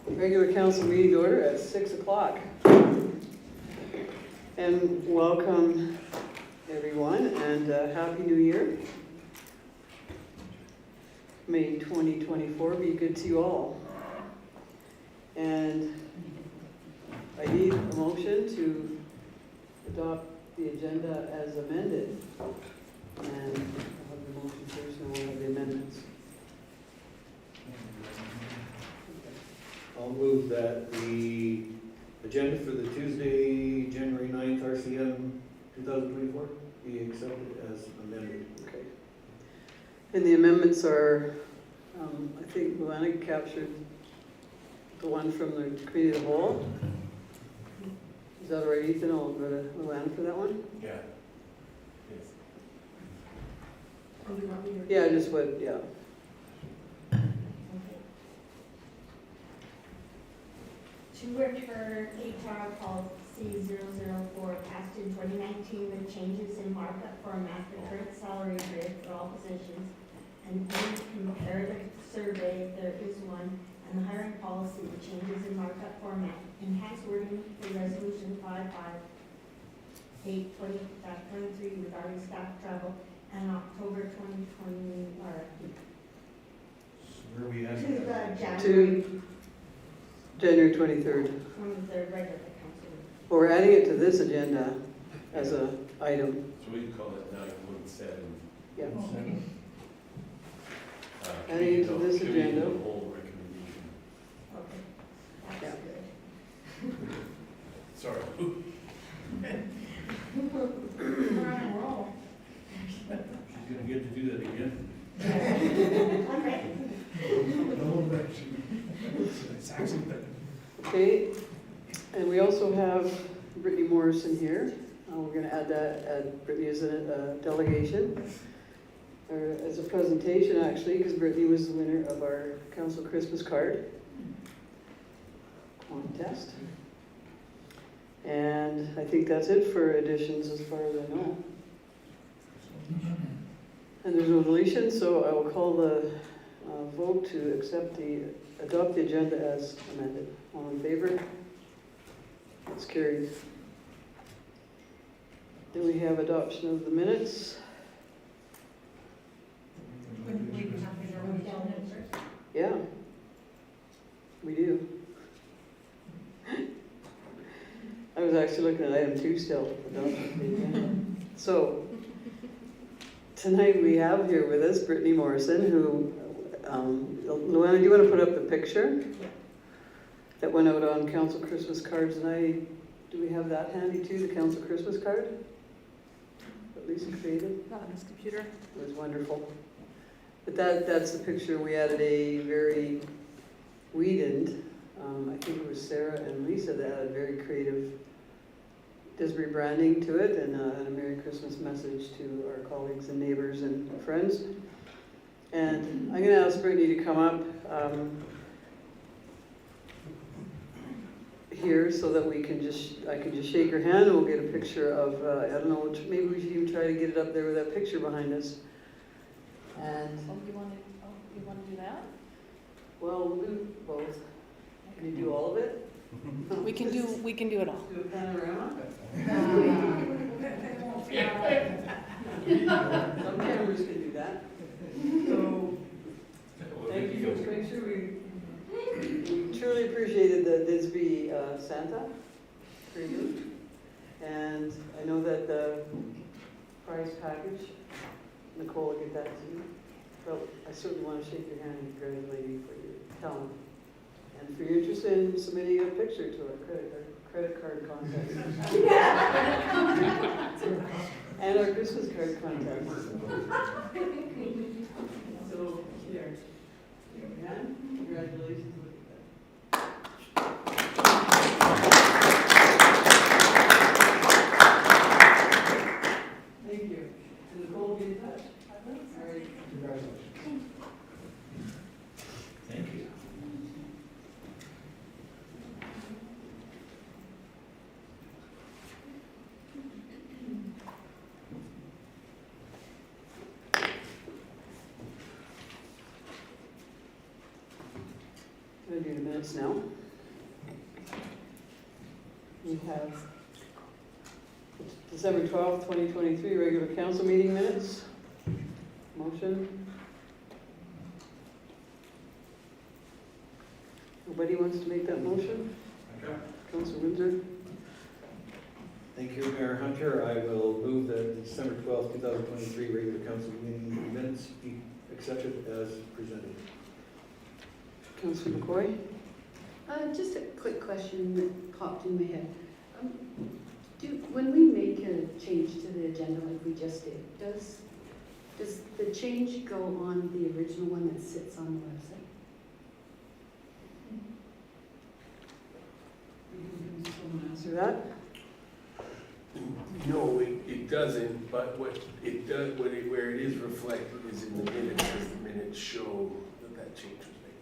Regular council meeting to order at 6 o'clock. And welcome everyone, and Happy New Year. May 2024 be good to you all. And I need a motion to adopt the agenda as amended. And I'll have the motion first, and we'll have the amendments. I'll move that the agenda for the Tuesday, January 9th, RCM 2024 be accepted as amended. Okay. And the amendments are, I think Luana captured the one from the committee of the whole. Is that all right, Ethan? I'll go to Luana for that one. Yeah. Yes. Oh, you want me to? Yeah, just what, yeah. To return HR policy 004 passed in 2019 with changes in markup format, the current salary grid for all positions, and any comparative survey, if there is one, and the hiring policy with changes in markup format, enhanced wording for resolution 558/2023 regarding staff travel, and October 2020, or Where are we at? to the January January 23rd. 23rd regular council. Well, we're adding it to this agenda as a item. So we can call it 9.7. Yeah. Committee Adding it to of- this committee of agenda. the whole recommendation. Okay, Yeah. that's Sorry. good. We're on a roll. She's gonna get to do that again. I'm ready. Okay, and we also have Brittany Morrison here. We're going to add Brittany as a delegation, or as a presentation actually, because Brittany was the winner of our council Christmas card contest. And I think that's it for additions as far as I know. And there's no deletion, so I will call the vote to adopt the agenda as amended. All in favor? It's carried. Then we have adoption of the minutes. Yeah, we do. I was actually looking at item 2 still. Adoption of the agenda. So, tonight we have here with us Brittany Morrison, who, Luana, do you want to put up the picture that went out on council Christmas cards? And do we have that handy too, the council Christmas card that Lisa created? Not on this computer. It was wonderful. But that's the picture. We added we didn't, I think it was Sarah and Lisa that added very creative Disbury branding to it, and a Merry Christmas message to our colleagues and neighbors and friends. And I'm going to ask Brittany to come up here so that I can just shake her hand and we'll get a picture of, I don't know, maybe we should even try to get it up there with that picture behind us. And, Oh, you want to do that? well, we'll do both. Can you do all of it? We can do it all. Do a panorama? Some cameras can do that. So, thank you for the picture. We truly appreciated the Disby Santa for you. And I know that the prize package, Nicole will get that to you. But I certainly want to shake your hand and congratulate you for your talent. And for your interest in submitting a picture to our credit card contest. And our Christmas card contest. So, here. And congratulations. Thank you. And Nicole, be in touch. All right. Congratulations. Thank you. We'll do the minutes now. have December 12th, 2023, regular council meeting minutes. Motion. Nobody wants to make that motion? Councilor Windsor? Thank you, Mayor Hunter. I will move that the December 12th, 2023 regular council meeting minutes be accepted as presented. Councilor McCoy? Just a quick question that popped in my head. When we make a change to the agenda like we just did, does the change go on the original one that sits on the website? Someone answer that? No, it doesn't, but what it does, where it is reflected is in the minutes, as the minutes show that change was made.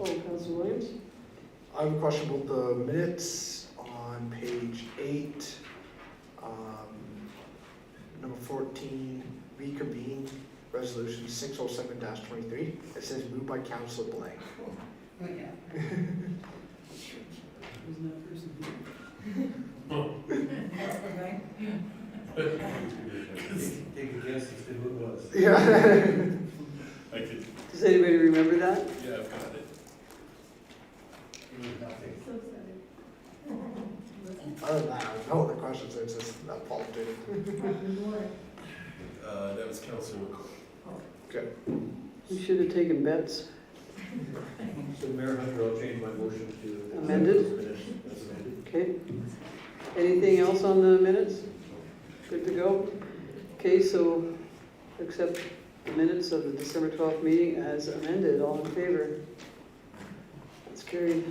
Oh, Councilor Williams? I have a question about the minutes on page 8, number 14, reconvene, resolution 607-23. It says moved by Councilor Blank. Oh, yeah. Wasn't that person Take a guess as to who it was. Yeah. I did, Does anybody remember that? yeah, I've got it. Other than that, I know what the question says, it's just that popped in. That was Councilor McCoy. Okay. We should have taken bets. So Mayor Hunter, I'll change my motion to. Amended? Minutes as amended. Okay. Anything else on the minutes? Good to go? Okay, so accept the minutes of the December 12th meeting as amended. All in favor? That's carried.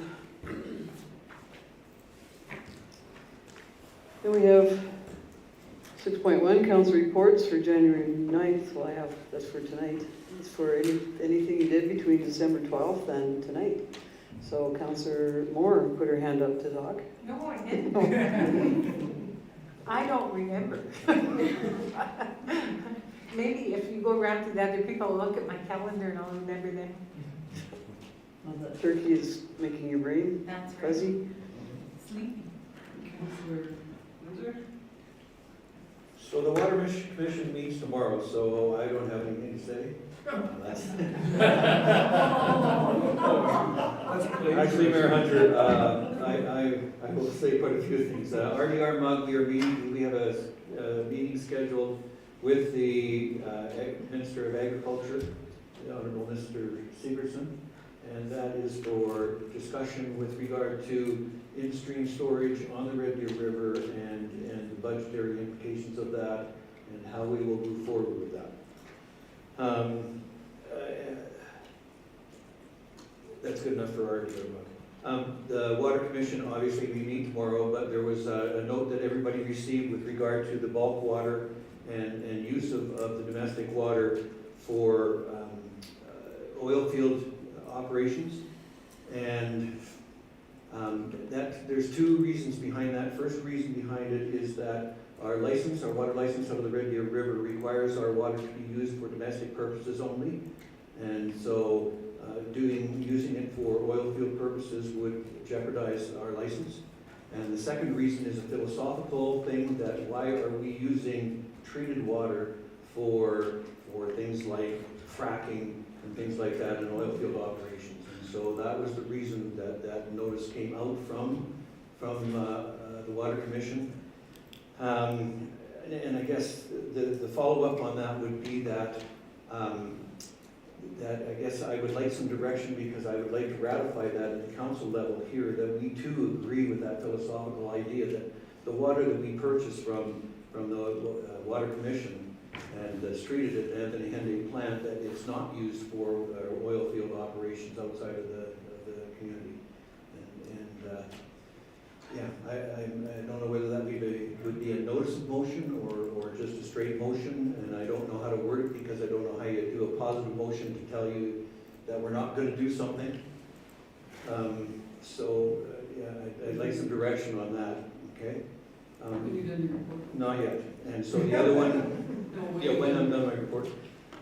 Then we have 6.1, council reports for January 9th. Well, that's for tonight. It's for anything you did between December 12th and tonight. So Councillor Moore put her hand up to talk. No, I didn't. I don't remember. Maybe if you go around to the other people, look at my calendar and I'll remember them. Well, that turkey is making your brain That's fuzzy. Sleepy. Councillor Windsor? So the Water Commission meets tomorrow, so I don't have anything to say. Actually, Mayor Hunter, I will say quite a few things. RDR Mug, we have a meeting scheduled with the Minister of Agriculture, the Honorable Mr. Severson, and that is for discussion with regard to in-stream storage on the Red Deer River and the budgetary implications of that and how we will move forward with that. That's good enough for our the Water Commission, obviously we meet tomorrow, but there was a note that everybody received with regard to the bulk water and use of the domestic water for oil field operations. And there's two reasons behind that. First reason behind it is that our water license out of the Red Deer River requires our water to be used for domestic purposes only. And so using it for oil field purposes would jeopardize our license. And the second reason is a philosophical thing, that why are we using treated water for things like fracking and things like that in oil field operations. And so that was the reason that notice came out from the Water Commission. And I guess the follow-up on that would be that I guess I would like some direction, because I would like to ratify that at the council level here, that we too agree with that philosophical idea that the water that we purchase from the Water Commission and that's treated at the Anthony Henday plant, that it's not used for oil field operations outside of the community. I don't know whether that would be a notice of motion or just a straight motion, and I don't know how to word it, because I don't know how you do a positive motion to tell you that we're not going to do something. I'd like some direction on that, okay? Have you done your report? Not yet. And so the other one, yeah, when I'm done my report.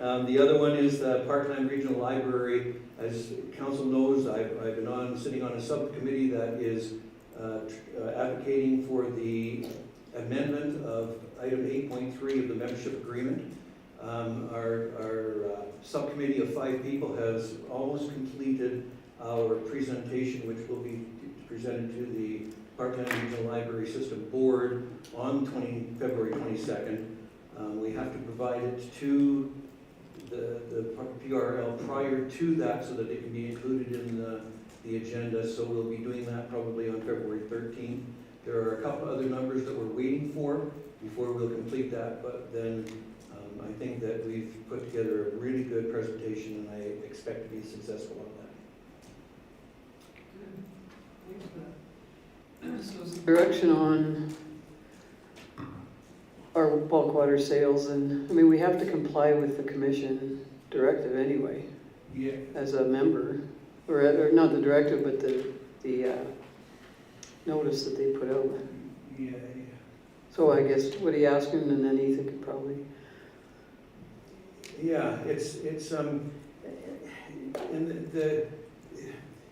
The other one is the Parkland Regional Library. As council knows, I've been sitting on a subcommittee that is advocating for the amendment of item 8.3 of the membership agreement. Our subcommittee of 5 people has almost completed our presentation, which will be presented to the Parkland Regional Library System Board on February 22nd. We have to provide it to the PRL prior to that so that it can be included in the agenda. So we'll be doing that probably on February 13th. There are a couple other numbers that we're waiting for before we'll complete that, but then I think that we've put together a really good presentation and I expect to be successful on that. Direction on our bulk water sales, and, I mean, we have to comply with the commission directive anyway, Yeah. as a member, or not the directive, but the notice that they put out. Yeah. So I guess, what are you asking, and then Ethan could probably, Yeah, and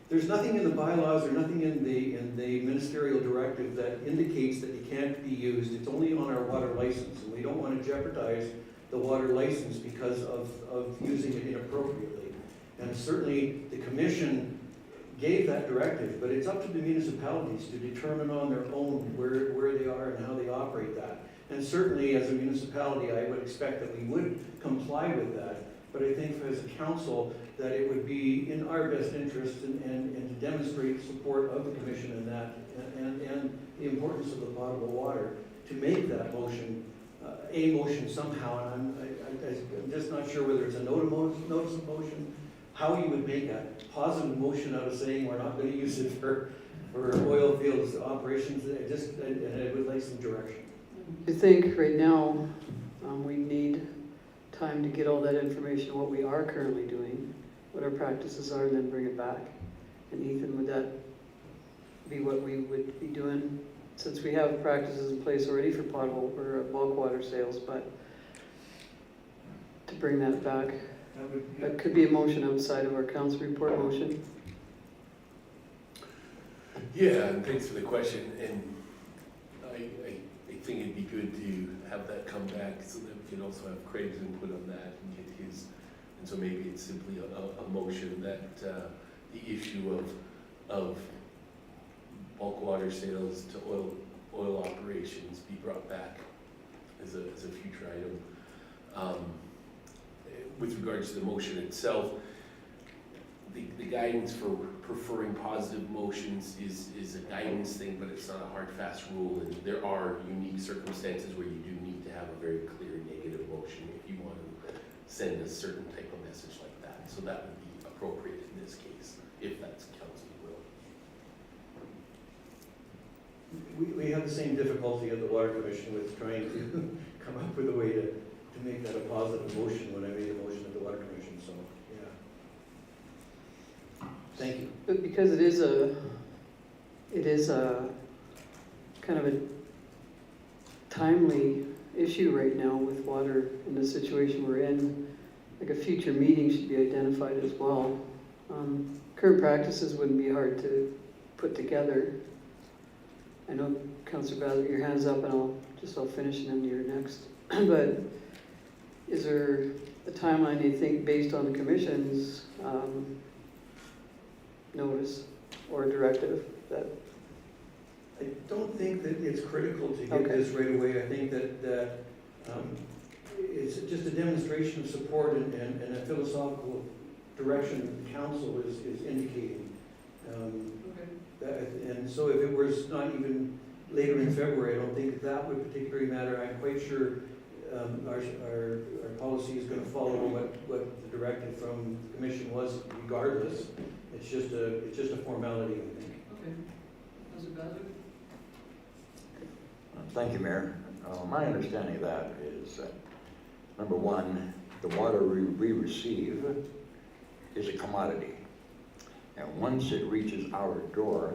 there's nothing in the bylaws or nothing in the ministerial directive that indicates that it can't be used. It's only on our water license, and we don't want to jeopardize the water license because of using it inappropriately. And certainly, the commission gave that directive, but it's up to the municipalities to determine on their own where they are and how they operate that. And certainly, as a municipality, I would expect that we would comply with that. But I think as a council, that it would be in our best interest and to demonstrate support of the commission in that and the importance of the potable water to make that motion, a motion somehow. And I'm just not sure whether it's a notice of motion, how you would make a positive motion out of saying we're not going to use it for oil fields operations. And I would like some direction. I think right now, we need time to get all that information, what we are currently doing, what our practices are, and then bring it back. And Ethan, would that be what we would be doing? Since we have practices in place already for potable or bulk water sales, but to bring that back, that could be a motion outside of our council report motion. Yeah, and thanks for the question, and I think it'd be good to have that come back so that we can also have Craig's input on that and get his, and so maybe it's simply a motion that the issue of bulk water sales to oil operations be brought back as a future item. With regards to the motion itself, the guidance for preferring positive motions is a guidance thing, but it's not a hard, fast rule, and there are unique circumstances where you do need to have a very clear negative motion if you want to send a certain type of message like that. So that would be appropriate in this case, if that's council's will. We have the same difficulty at the Water Commission with trying to come up with a way to make that a positive motion when I made a motion at the Water Commission, so, yeah. Thank you. But because it is a kind of a timely issue right now with water in the situation we're in, like a future meeting should be identified as well. Current practices wouldn't be hard to put together. I know, Councillor Bassett, your hand's up, and I'll finish and then you're next. But is there a timeline, you think, based on the commission's notice or directive that? I don't think that it's critical to get Okay. this right away. I think that it's just a demonstration of support and a philosophical direction that the council is indicating. And so if it was not even later in February, I don't think that would particularly matter. I'm quite sure our policy is going to follow what the directive from the commission was regardless. It's just a formality, I think. Okay. Councillor Bassett? Thank you, Mayor. My understanding of that is that, number one, the water we receive is a commodity. And once it reaches our door,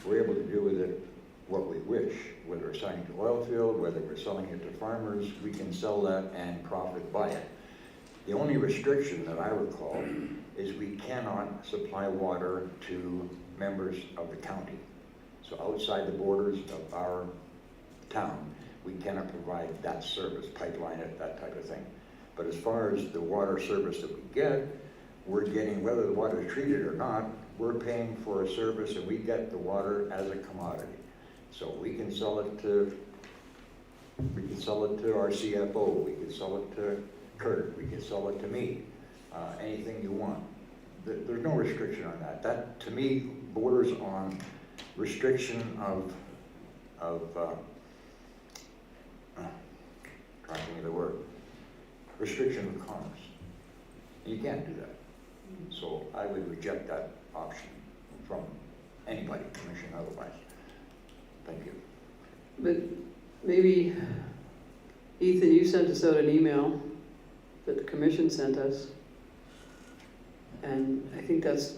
we're able to do with it what we wish, whether we're selling to oil field, whether we're selling it to farmers, we can sell that and profit by it. The only restriction that I recall is we cannot supply water to members of the county. So outside the borders of our town, we cannot provide that service, pipeline it, that type of thing. But as far as the water service that we get, we're getting, whether the water is treated or not, we're paying for a service and we get the water as a commodity. So we can sell it to our CFO, we can sell it to Kurt, we can sell it to me, anything you want. There's no restriction on that. That, to me, borders on restriction of trying to think of the word, restriction of commerce. You can't do that. So I would reject that option from anybody, commission otherwise. Thank you. But maybe, Ethan, you sent us out an email that the commission sent us. And I think that's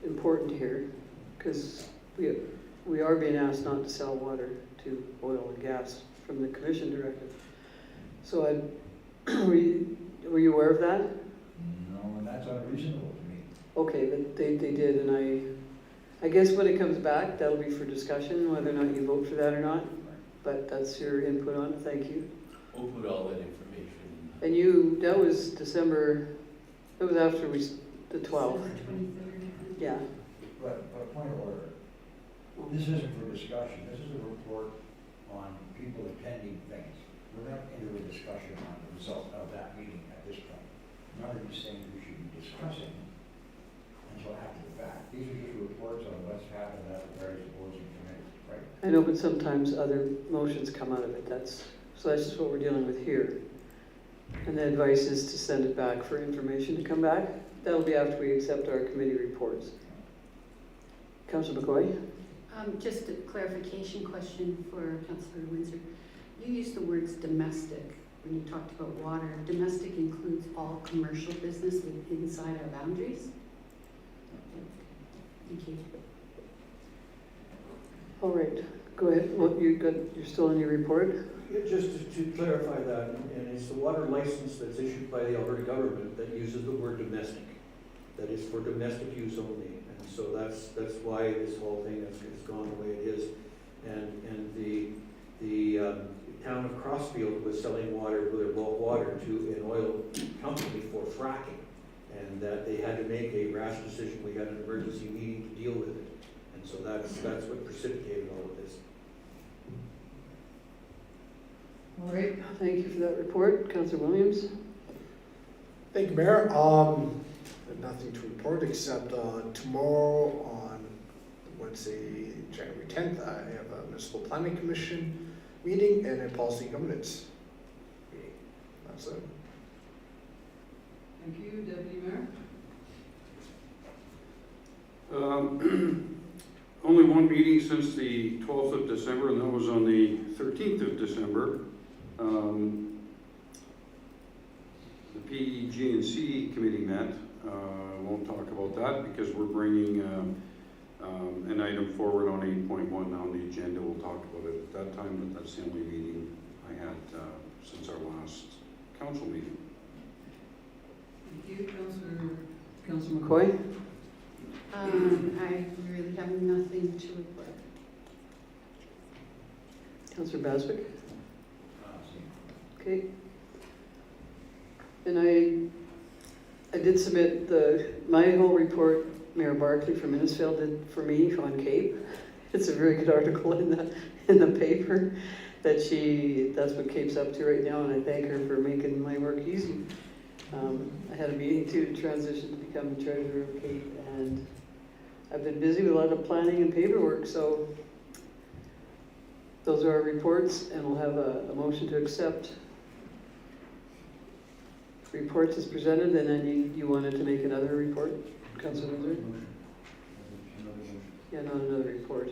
important here, because we are being asked not to sell water to oil and gas from the commission directive. So were you aware of that? No, and that's unreasonable to me. Okay, but they did, and I guess when it comes back, that'll be for discussion, whether or not you vote for that or not. But that's your input on it, thank you. We'll put all that information. And that was December, that was after the 12th, December 23rd. yeah. But point of order, this isn't for discussion, this is a report on people attending things. We're not into a discussion on the result of that meeting at this point. None of you saying we should be discussing until after the fact. These are just reports on what's happened at the various boards and committees, right? I know, but sometimes other motions come out of it, so that's just what we're dealing with here. And the advice is to send it back for information to come back. That'll be after we accept our committee reports. Councillor McCoy? Just a clarification question for Councillor Windsor. You used the words domestic when you talked about water. Domestic includes all commercial business inside our boundaries? Thank you. All right, go ahead. Well, you're still in your report? Yeah, just to clarify that, and it's the water license that's issued by the Alberta government that uses the word domestic. That is for domestic use only, and so that's why this whole thing has gone the way it is. And the town of Crossfield was selling their bulk water to an oil company for fracking, and that they had to make a rash decision. We had an emergency meeting to deal with it, and so that's what precipitated all of this. All right, thank you for that report. Councillor Williams? Thank you, Mayor. Nothing to report except tomorrow on Wednesday, January 10th, I have a Municipal Planning Commission meeting and a Policy and Governance meeting. That's it. Thank you, Deputy Mayor. Only one meeting since the 12th of December, and that was on the 13th of December. The PEG&C committee met. Won't talk about that because we're bringing an item forward on 8.1 on the agenda. We'll talk about it at that time, but that's the only meeting I had since our last council meeting. Thank you, Councillor McCoy. I really have nothing to report. Councillor Baswick. Okay. And I did submit my whole report, Mayor Barkley from Innisfail did for me on Cape. It's a very good article in the paper that's what Cape's up to right now, and I thank her for making my work easy. I had a meeting too to transition to become the treasurer of Cape, and I've been busy with a lot of planning and paperwork, so those are our reports, and we'll have a motion to accept reports as presented, and then you wanted to make another report, Councillor Windsor? Yeah, not another report.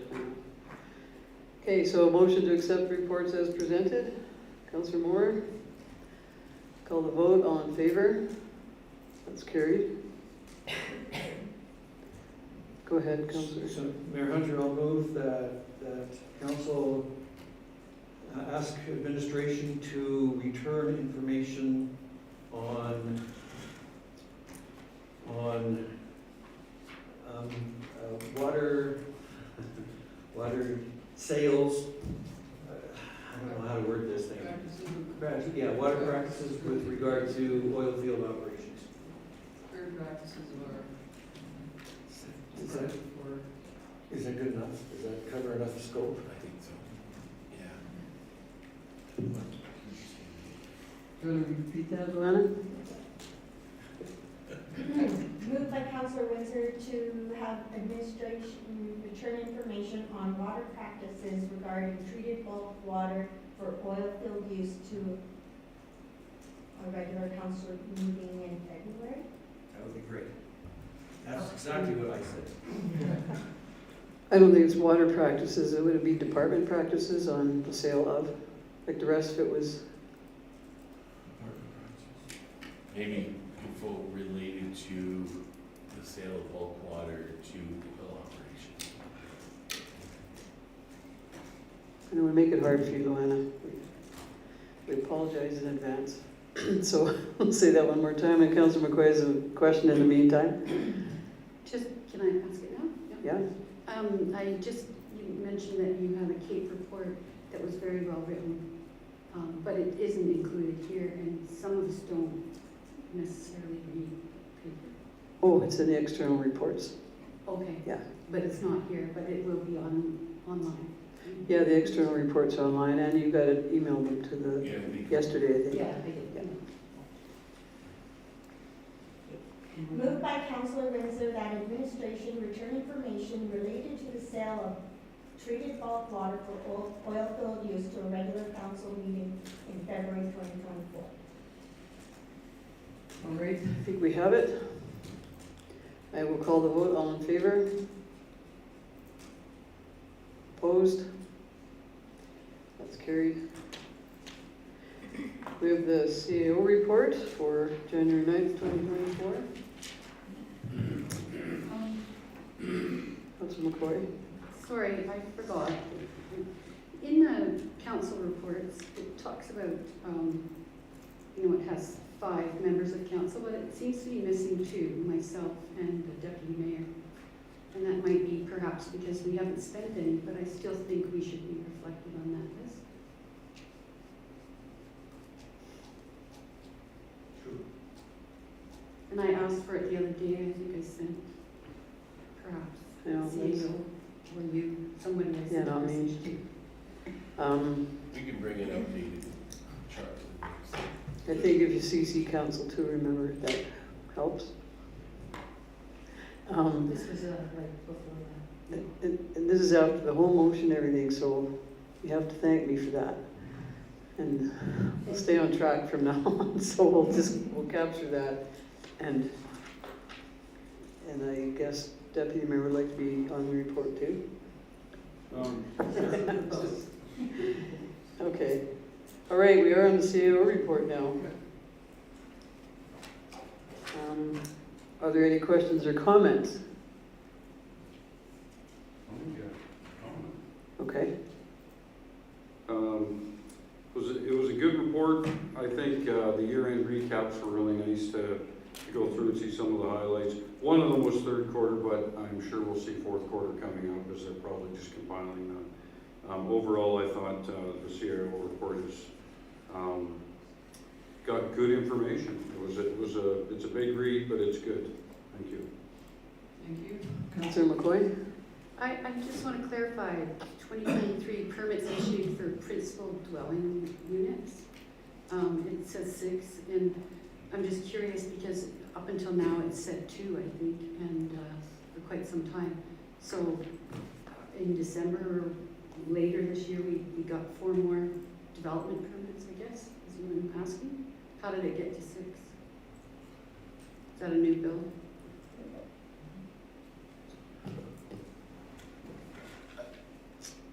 Okay, so a motion to accept reports as presented. Councillor Moore? Call the vote, all in favor? That's carried. Go ahead, Councillor. So, Mayor Hunter, I'll move that council ask administration to return information on on water, water sales, I don't know how to word this thing. Yeah, water practices with regard to oil field operations. Fair practices Is that, is that good enough? Does that cover enough scope? I think so, yeah. Do you want to repeat that, Luana? Moved by Councillor Windsor to have administration return information on water practices regarding treated bulk water for oil field use to a regular council meeting in February. That would be great. That's exactly what I said. I don't think it's water practices, it would be department practices on the sale of, like the rest of it was, Maybe info related to the sale of bulk water to the oil operation. I don't want to make it hard for you, Luana. We apologize in advance. So I'll say that one more time, and Councillor McCoy has a question in the meantime. Just, can I ask it now? Yeah? I just, you mentioned that you had a CAPE report that was very well written, but it isn't included here, and some of us don't necessarily read paper. Oh, it's in the external reports. Okay. Yeah. But it's not here, but it will be online. Yeah, the external reports are online, and you got to email them to the, Yeah, yesterday, I think. Yeah, I did. Yeah. Moved by Councillor Windsor that administration return information related to the sale of treated bulk water for oil field use to a regular council meeting in February 2024. All right, I think we have it. I will call the vote. All in favor? Opposed? That's carried. We have the CAO report for January 9th, 2024. Councilor McCoy. Sorry, I forgot. In the council reports, it talks about, it has 5 members of council, but it seems to be missing 2, myself and the deputy mayor. And that might be perhaps because we haven't spent any, but I still think we should be reflected on that list. True. And I asked for it the other day, I think I sent perhaps Yeah, CEO or you, somebody I Yeah, sent a not me. message to. We can bring an updated chart. I think if you CC council too, remember, that helps. This was like before that. And this is after the whole motion and everything, so you have to thank me for that. And we'll stay on track from now on, so we'll capture that. And I guess Deputy Mayor would like to be on the report too? Okay. All right, we are on the CAO report now. Are there any questions or comments? Okay. It was a good report. I think the year-end recaps were really nice to go through and see some of the highlights. One of them was third quarter, but I'm sure we'll see fourth quarter coming up because they're probably just compiling that. Overall, I thought the CAO report has got good information. It's a big read, but it's good. Thank you. Thank you. Councilor McCoy? I just want to clarify, 2023 permits issued for principal dwelling units. It says 6, and I'm just curious because up until now it said 2, I think, and for quite some time. So in December or later this year, we got 4 more development permits, I guess, is what I'm asking. How did it get to 6? Is that a new bill?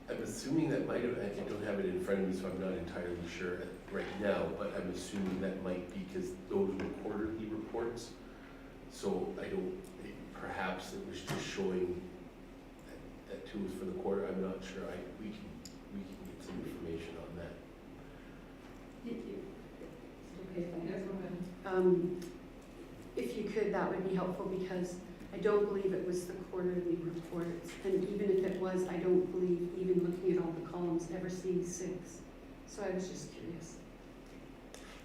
I'm assuming that might have, I don't have it in front of me, so I'm not entirely sure right now, but I'm assuming that might be because those were quarterly reports. So I don't, perhaps it was just showing that 2 was for the quarter. I'm not sure. We can get some information on that. Thank you. Okay, thanks. If you could, that would be helpful, because I don't believe it was the quarterly reports. And even if it was, I don't believe, even looking at all the columns, ever seeing 6. So I was just curious.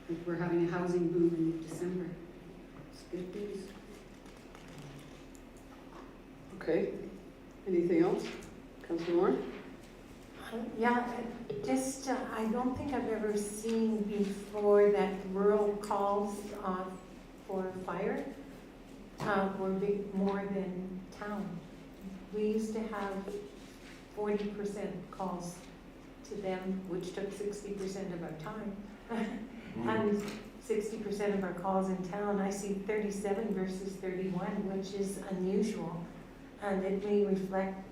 Like, we're having a housing boom in December. It's good news. Okay, anything else? Councilor Moore? Yeah, just, I don't think I've ever seen before that rural calls for fire were big more than town. We used to have 40% calls to them, which took 60% of our time. And 60% of our calls in town, I see 37 versus 31, which is unusual. And it may reflect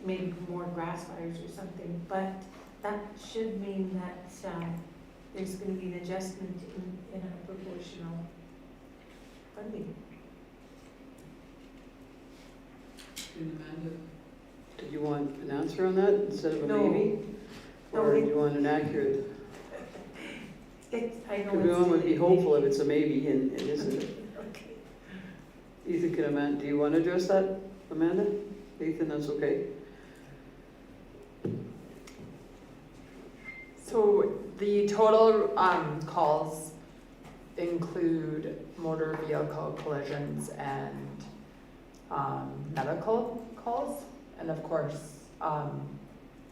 maybe more grass fires or something, but that should mean that there's going to be an adjustment in our proportional funding. Did you want an answer on that instead of a No. maybe? No, Or it- do you want an accurate? I know Because we it's- want to be hopeful if it's a maybe and it isn't. Okay. Ethan, do you want to address that, Amanda? Ethan, that's okay? So the total calls include motor vehicle collisions and medical calls. And of course,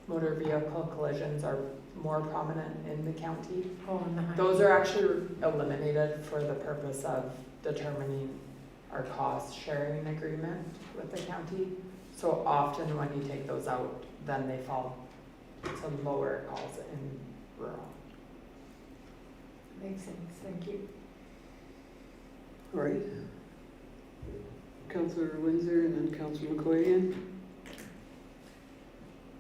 motor vehicle collisions are more prominent in the county. Oh, and the high- Those are actually eliminated for the purpose of determining our cost sharing agreement with the county. So often when you take those out, then they fall to lower calls in rural. Makes sense, thank you. All right. Councilor Windsor and then Councilor McCoy again.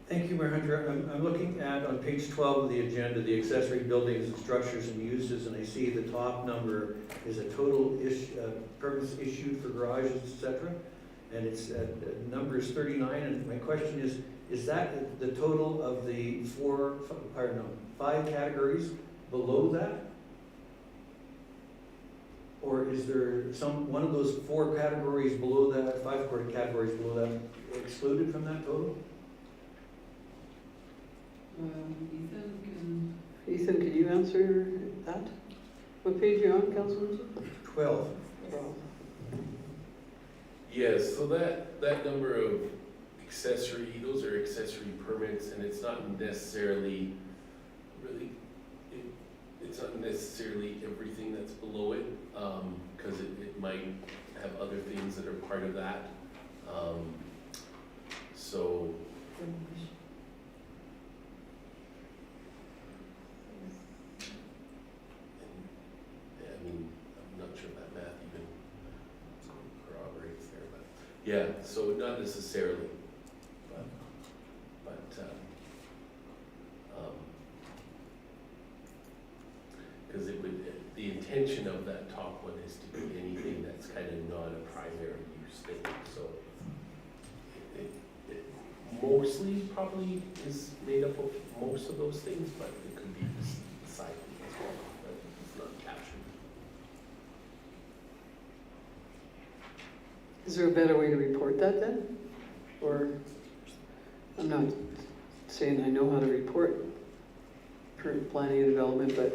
Thank you, Mayor Hunter. I'm looking at, on page 12 of the agenda, the accessory buildings and structures and uses, and I see the top number is a total permits issued for garages, et cetera, and it's, number is 39, and my question is that the total of the 5 categories below that? Or is there one of those 4 categories below that, 5 categories below that excluded from that total? Ethan, can you answer that? What page are you on, Councilor? 12. Yes, so that number of accessory, those are accessory permits, and it's not necessarily, really, it's not necessarily everything that's below it, because it might have other things that are part of that. So, yeah, I mean, I'm not sure if that math even corroborates there, but, yeah, so not necessarily, but, because it would, the intention of that top one is to be anything that's kind of not a primary use thing, so it mostly probably is made up of most of those things, but it could be the side thing as well, but it's not captured. Is there a better way to report that then? Or, I'm not saying I know how to report current planning and development, but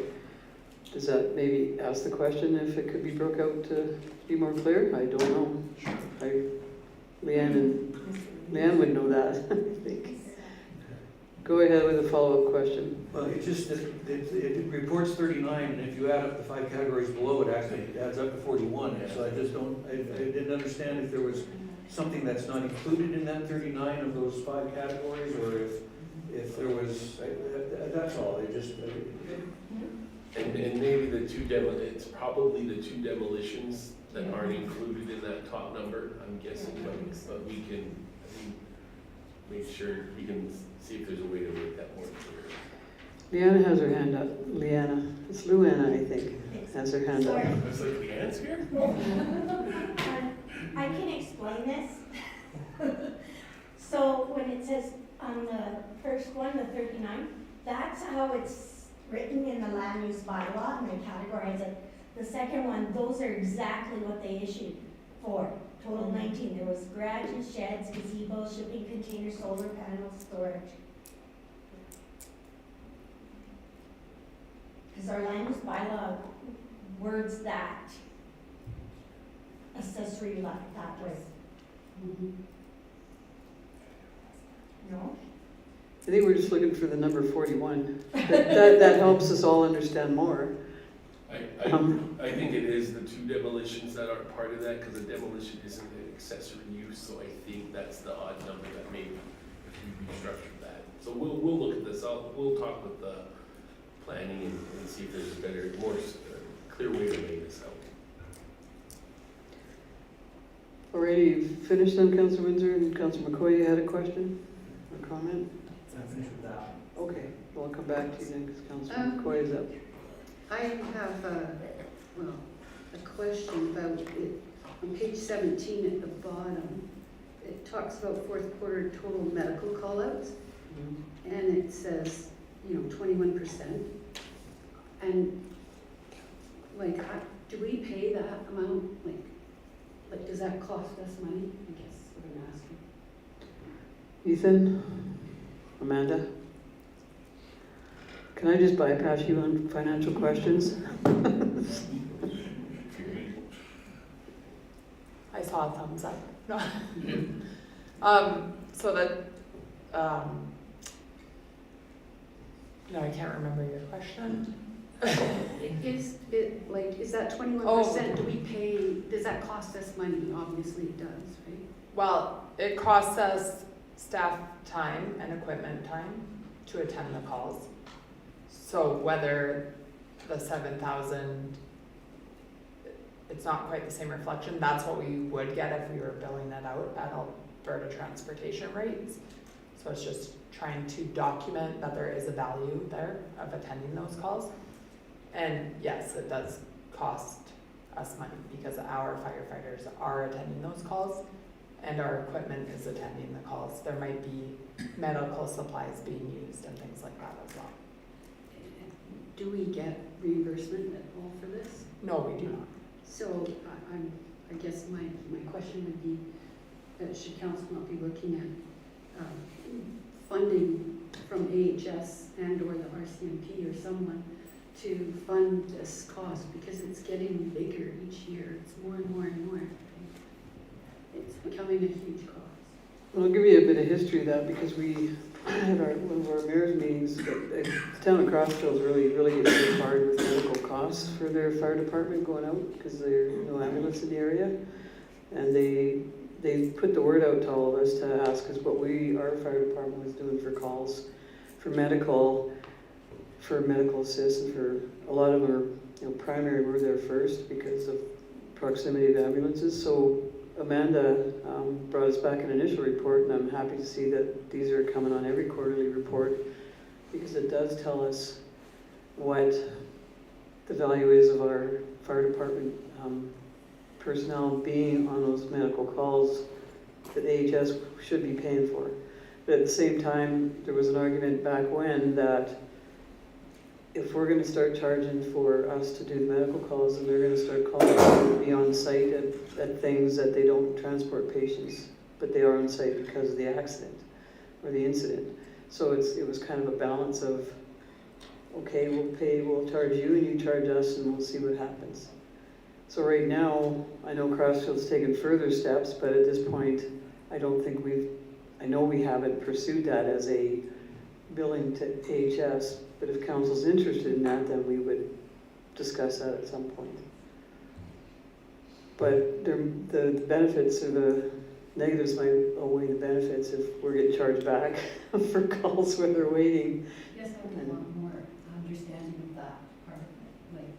does that maybe ask the question if it could be broke out to be more clear? I don't know. Leanne would know that, I think. Go ahead with a follow-up question. Well, it reports 39, and if you add up the 5 categories below, it actually adds up to 41. So I just I didn't understand if there was something that's not included in that 39 of those 5 categories, or if there was, that's all. And maybe it's probably the 2 demolitions that aren't included in that top number, I'm guessing, but we can, make sure, we can see if there's a way to make that more clear. Leanna has her hand up. Leanna. It's Luana, I think, has her hand up. Sorry. I was like, the hand's here? I can explain this. So when it says on the first one, the 39, that's how it's written in the land use bylaw, and they categorize it The second one, those are exactly what they issued for, total 19. There was garages, sheds, gazebos, shipping containers, solar panels, storage. Because our land use bylaw words that accessory lot that way. No? I think we're just looking for the number 41. That helps us all understand more. I think it is the two demolitions that are part of that, because a demolition isn't an accessory use, so I think that's the odd number that maybe if we restructured that. So we'll look at this, we'll talk with the planning and see if there's a better, more clear way to lay this out. Alrighty, you finished then, Councillor Windsor, and Councillor McCoy, you had a question or comment? I'm finished with that. Okay, well, I'll come back to you then, because Councillor McCoy is up. I have a question about it. On page 17 at the bottom, it talks about fourth quarter total medical call-outs, and it says, 21%. And like, do we pay that amount? Like, does that cost us money? I guess what I'm asking. Ethan? Amanda? Can I just bypass you on financial questions? I saw a thumbs up. No. So that, no, I can't remember your question. Is that 21%? Oh. Do we pay, does that cost us money? Obviously it does, right? Well, it costs us staff time and equipment time to attend the calls. So whether the 7,000, it's not quite the same reflection, that's what we would get if we were billing it out at Alberta transportation rates. So it's just trying to document that there is a value there of attending those calls. And yes, it does cost us money because our firefighters are attending those calls and our equipment is attending the calls. There might be medical supplies being used and things like that as well. Do we get reimbursement at all for this? No, we do not. So I guess my question would be, should council not be looking at funding from AHS and or the RCMP or someone to fund this cost, because it's getting bigger each year. It's more and more and more. It's becoming a huge cost. Well, I'll give you a bit of history of that, because we had one of our mayor's meetings. The town of Crossville is really hit hard with medical costs for their fire department going out, because there's no ambulance in the area. And they put the word out to all of us to ask us what our fire department was doing for calls, for medical assist, and for a lot of our primary were there first because of proximity of ambulances. So Amanda brought us back an initial report, and I'm happy to see that these are coming on every quarterly report, because it does tell us what the value is of our fire department personnel being on those medical calls that AHS should be paying for. But at the same time, there was an argument back when that if we're going to start charging for us to do the medical calls, and they're going to start calling to be on site at things that they don't transport patients, but they are on site because of the accident or the incident. So it was kind of a balance of, okay, we'll charge you and you charge us, and we'll see what happens. So right now, I know Crossfield's taken further steps, but at this point, I know we haven't pursued that as a billing to AHS, but if council's interested in that, then we would discuss that at some point. But the benefits or the negatives might outweigh the benefits if we're getting charged back for calls when they're waiting. Yes, I would want more understanding of that part of it. Like,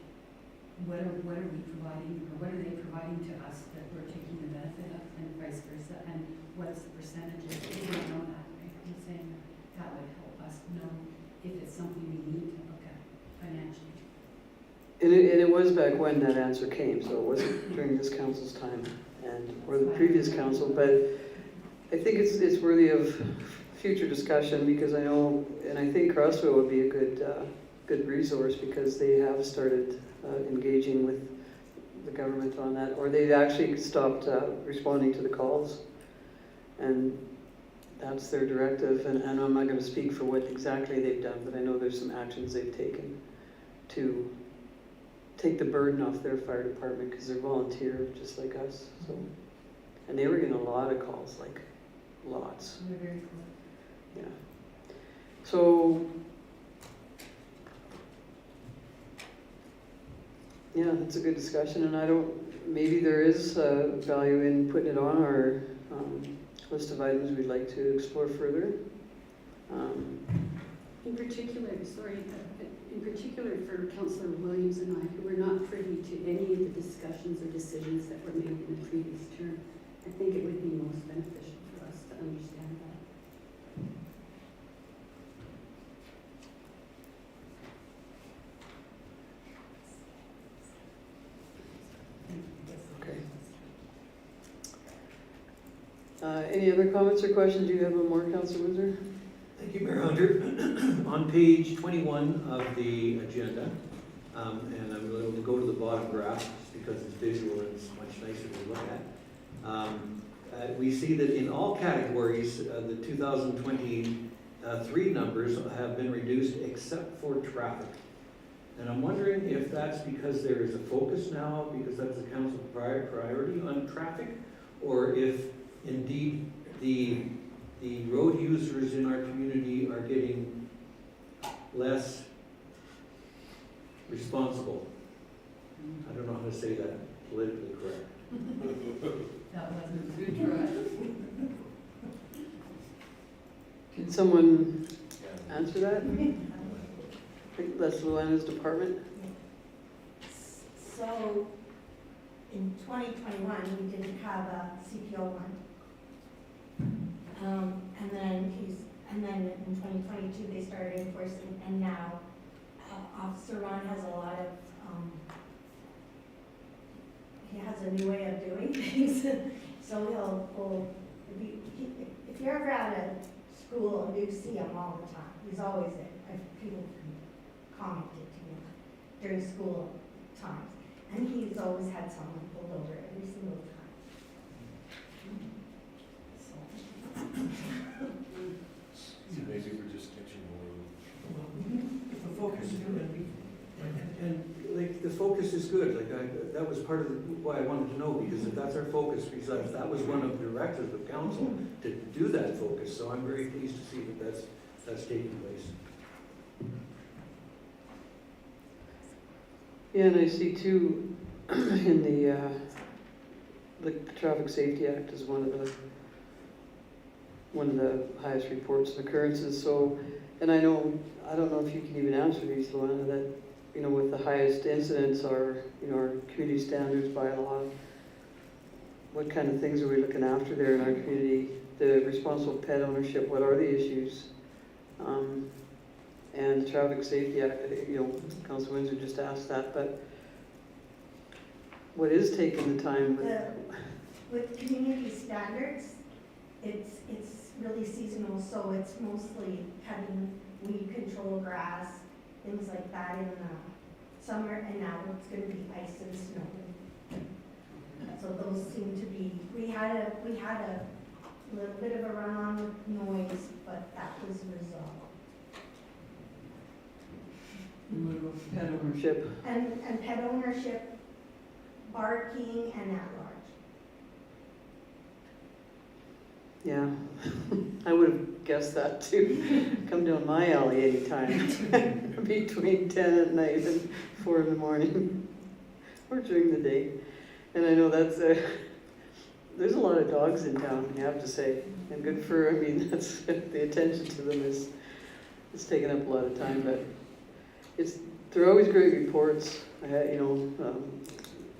what are we providing, or what are they providing to us that we're taking the benefit of, and vice versa, and what's the percentages? We don't know that, right? I'm saying that would help us know if it's something we need to look at financially. And it was back when that answer came, so it wasn't during this council's time or the previous council, but I think it's worthy of future discussion, because I know, and I think Crossville would be a good good resource because they have started engaging with the government on that, or they've actually stopped responding to the calls. And that's their directive, and I'm not going to speak for what exactly they've done, but I know there's some actions they've taken to take the burden off their fire department because they're volunteer just like us. So, and they were getting a lot of calls, like lots. Yeah. So, yeah, that's a good discussion, and I don't, maybe there is value in putting it on our list of items we'd like to explore further. In particular, in particular for Councillor Williams and I, who were not privy to any of the discussions or decisions that were made in the previous term, I think it would be most beneficial for us to understand that. Okay. Any other comments or questions you have on more, Councillor Windsor? Thank you, Mayor Hunter. On page 21 of the agenda, and I'm going to go to the bottom graph just because it's visual and it's much nicer to look at. We see that in all categories, the 2023 numbers have been reduced except for traffic. And I'm wondering if that's because there is a focus now, because that's the council priority on traffic, or if indeed the road users in our community are getting less responsible. I don't know how to say that politically correct. That wasn't a good try. Can someone answer that? I think that's Luana's department. So, in 2021, we didn't have a CPO one. And then in 2022, they started enforcing, and now Officer Ron has a lot of, he has a new way of doing things. So if you're ever at a school, you see him all the time. He's always there. People commented to him during school times. And he's always had someone pulled over every single time. So maybe we're just catching more. The focus is good, and like the focus is good. Like that was part of why I wanted to know, because if that's our focus, because that was one of the directives of council to do that focus. So I'm very pleased to see that that's taking place. Yeah, and I see too in the Traffic Safety Act is one of the highest reports and occurrences. So, and I don't know if you can even answer these, Luana, that, you know, with the highest incidents are, you know, our community standards by law. What kind of things are we looking after there in our community? The responsible pet ownership, what are the issues? And the Traffic Safety Act, you know, Councilor Windsor just asked that, but what is taking the time With community standards, it's really seasonal, so it's mostly cutting, weed control, grass, things like that in the summer, and now it's gonna be ice and snow. So those seem to be, we had a little bit of a run-on with noise, but that was resolved. pet ownership? And pet ownership, barking, and at large. Yeah, I would have guessed that too. Come down my alley anytime between 10 at night and 4 in the morning or during the day. And I know that's there's a lot of dogs in town, you have to say, and good for, I mean, that's the attention to them is taking up a lot of time, but they're always great reports. I had, you know,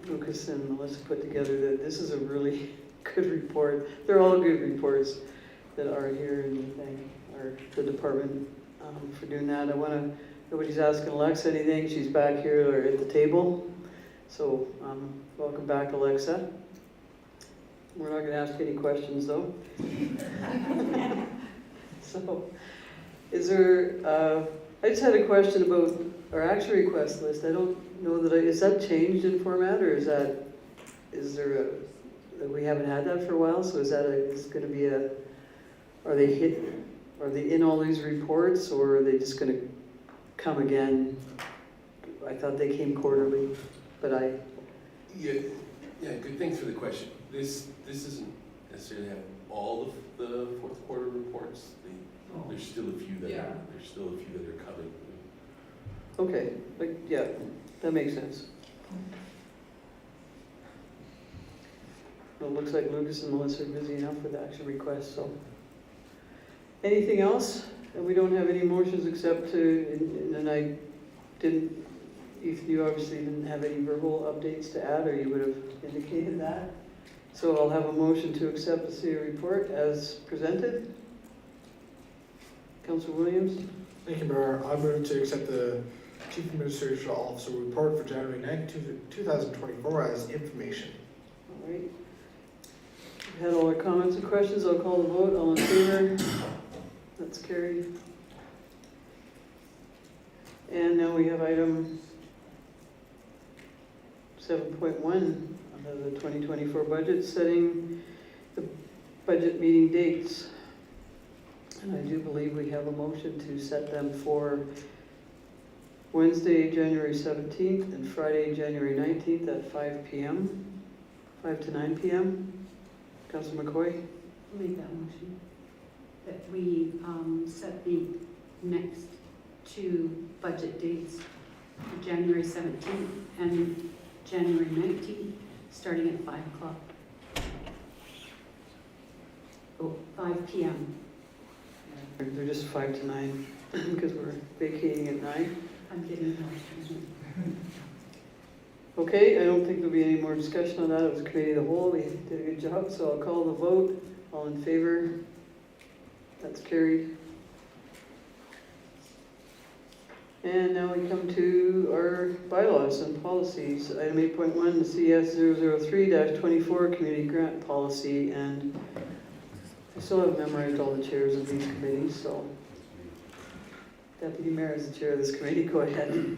Lucas and Melissa put together that this is a really good report. They're all good reports that are here, and thank the department for doing that. Nobody's asking Alexa anything. She's back here or at the table. So welcome back, Alexa. We're not going to ask any questions though. So Is there, I just had a question about our action request list. I don't know that is that changed in format, or is there we haven't had that for a while, so is gonna be are they in all these reports, or are they just gonna come again? I thought they came quarterly, but Yeah, good, thanks for the question. This doesn't necessarily have all of the fourth quarter reports. There's still a few that are coming. okay, like, yeah, that makes sense. Well, it looks like Lucas and Melissa are busy enough with action requests, so. Anything else? And we don't have any motions except and I didn't, Ethan, you obviously didn't have any verbal updates to add, or you would have indicated that. So I'll have a motion to accept the city report as presented. Councillor Williams? Thank you, Mayor. I move to accept the Chief Administrative Officer report for January 9th, 2024 as information. All right. We've had all our comments and questions. I'll call the vote. All in favor? That's carried. And now we have item 7.1 of the 2024 budget, setting the budget meeting dates. And I do believe we have a motion to set them for Wednesday, January 17th and Friday, January 19th at 5 p.m., 5 to 9 p.m. Councilor McCoy? I'll make that motion, that we set the next two budget dates, for January 17th and January 19th, starting at 5 o'clock. 5 p.m. They're just 5 to 9 because we're vacating at 9. I'm getting those. Okay, I don't think there'll be any more discussion on that. It was committee of the whole. We did a good job, so I'll call the vote. All in favor? That's carried. And now we come to our bylaws and policies. Item 8.1, the CS 003-24 community grant policy, and I still have memorized all the chairs of these committees, so Deputy Mayor is the chair of this committee. Go ahead.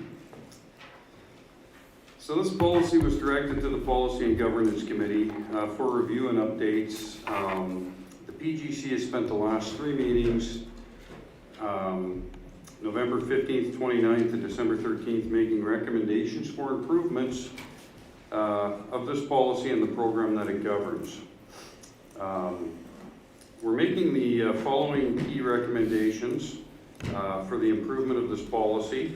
So this policy was directed to the Policy and Governance Committee for review and updates. The PGC has spent the last 3 meetings, November 15th, 29th, and December 13th, making recommendations for improvements of this policy and the program that it governs. We're making the following key recommendations for the improvement of this policy.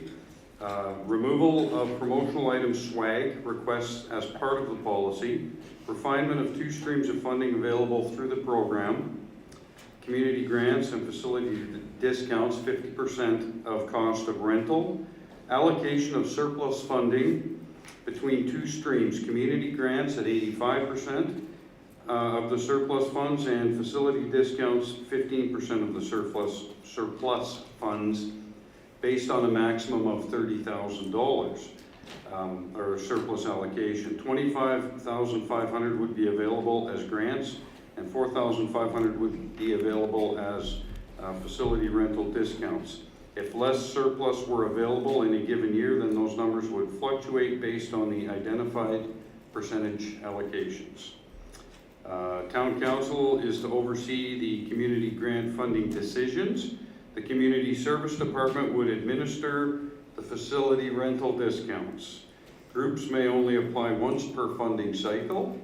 Removal of promotional item swag requests as part of the policy, refinement of 2 streams of funding available through the program, community grants and facility discounts 50% of cost of rental, allocation of surplus funding between 2 streams, community grants at 85% of the surplus funds and facility discounts 15% of the surplus funds, based on a maximum of $30,000 or surplus allocation. $25,500 would be available as grants, and $4,500 would be available as facility rental discounts. If less surplus were available in a given year, then those numbers would fluctuate based on the identified percentage allocations. Town Council is to oversee the community grant funding decisions. The Community Service Department would administer the facility rental discounts. Groups may only apply once per funding cycle.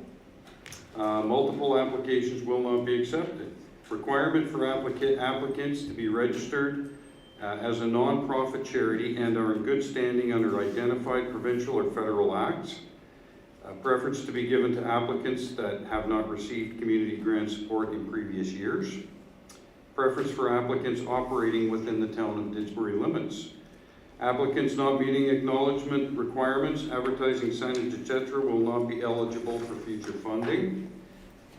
Multiple applications will not be accepted. Requirement for applicants to be registered as a nonprofit charity and are in good standing under identified provincial or federal acts. Preference to be given to applicants that have not received community grant support in previous years. Preference for applicants operating within the town of Didsbury limits. Applicants not meeting acknowledgement requirements, advertising signage, etc. will not be eligible for future funding.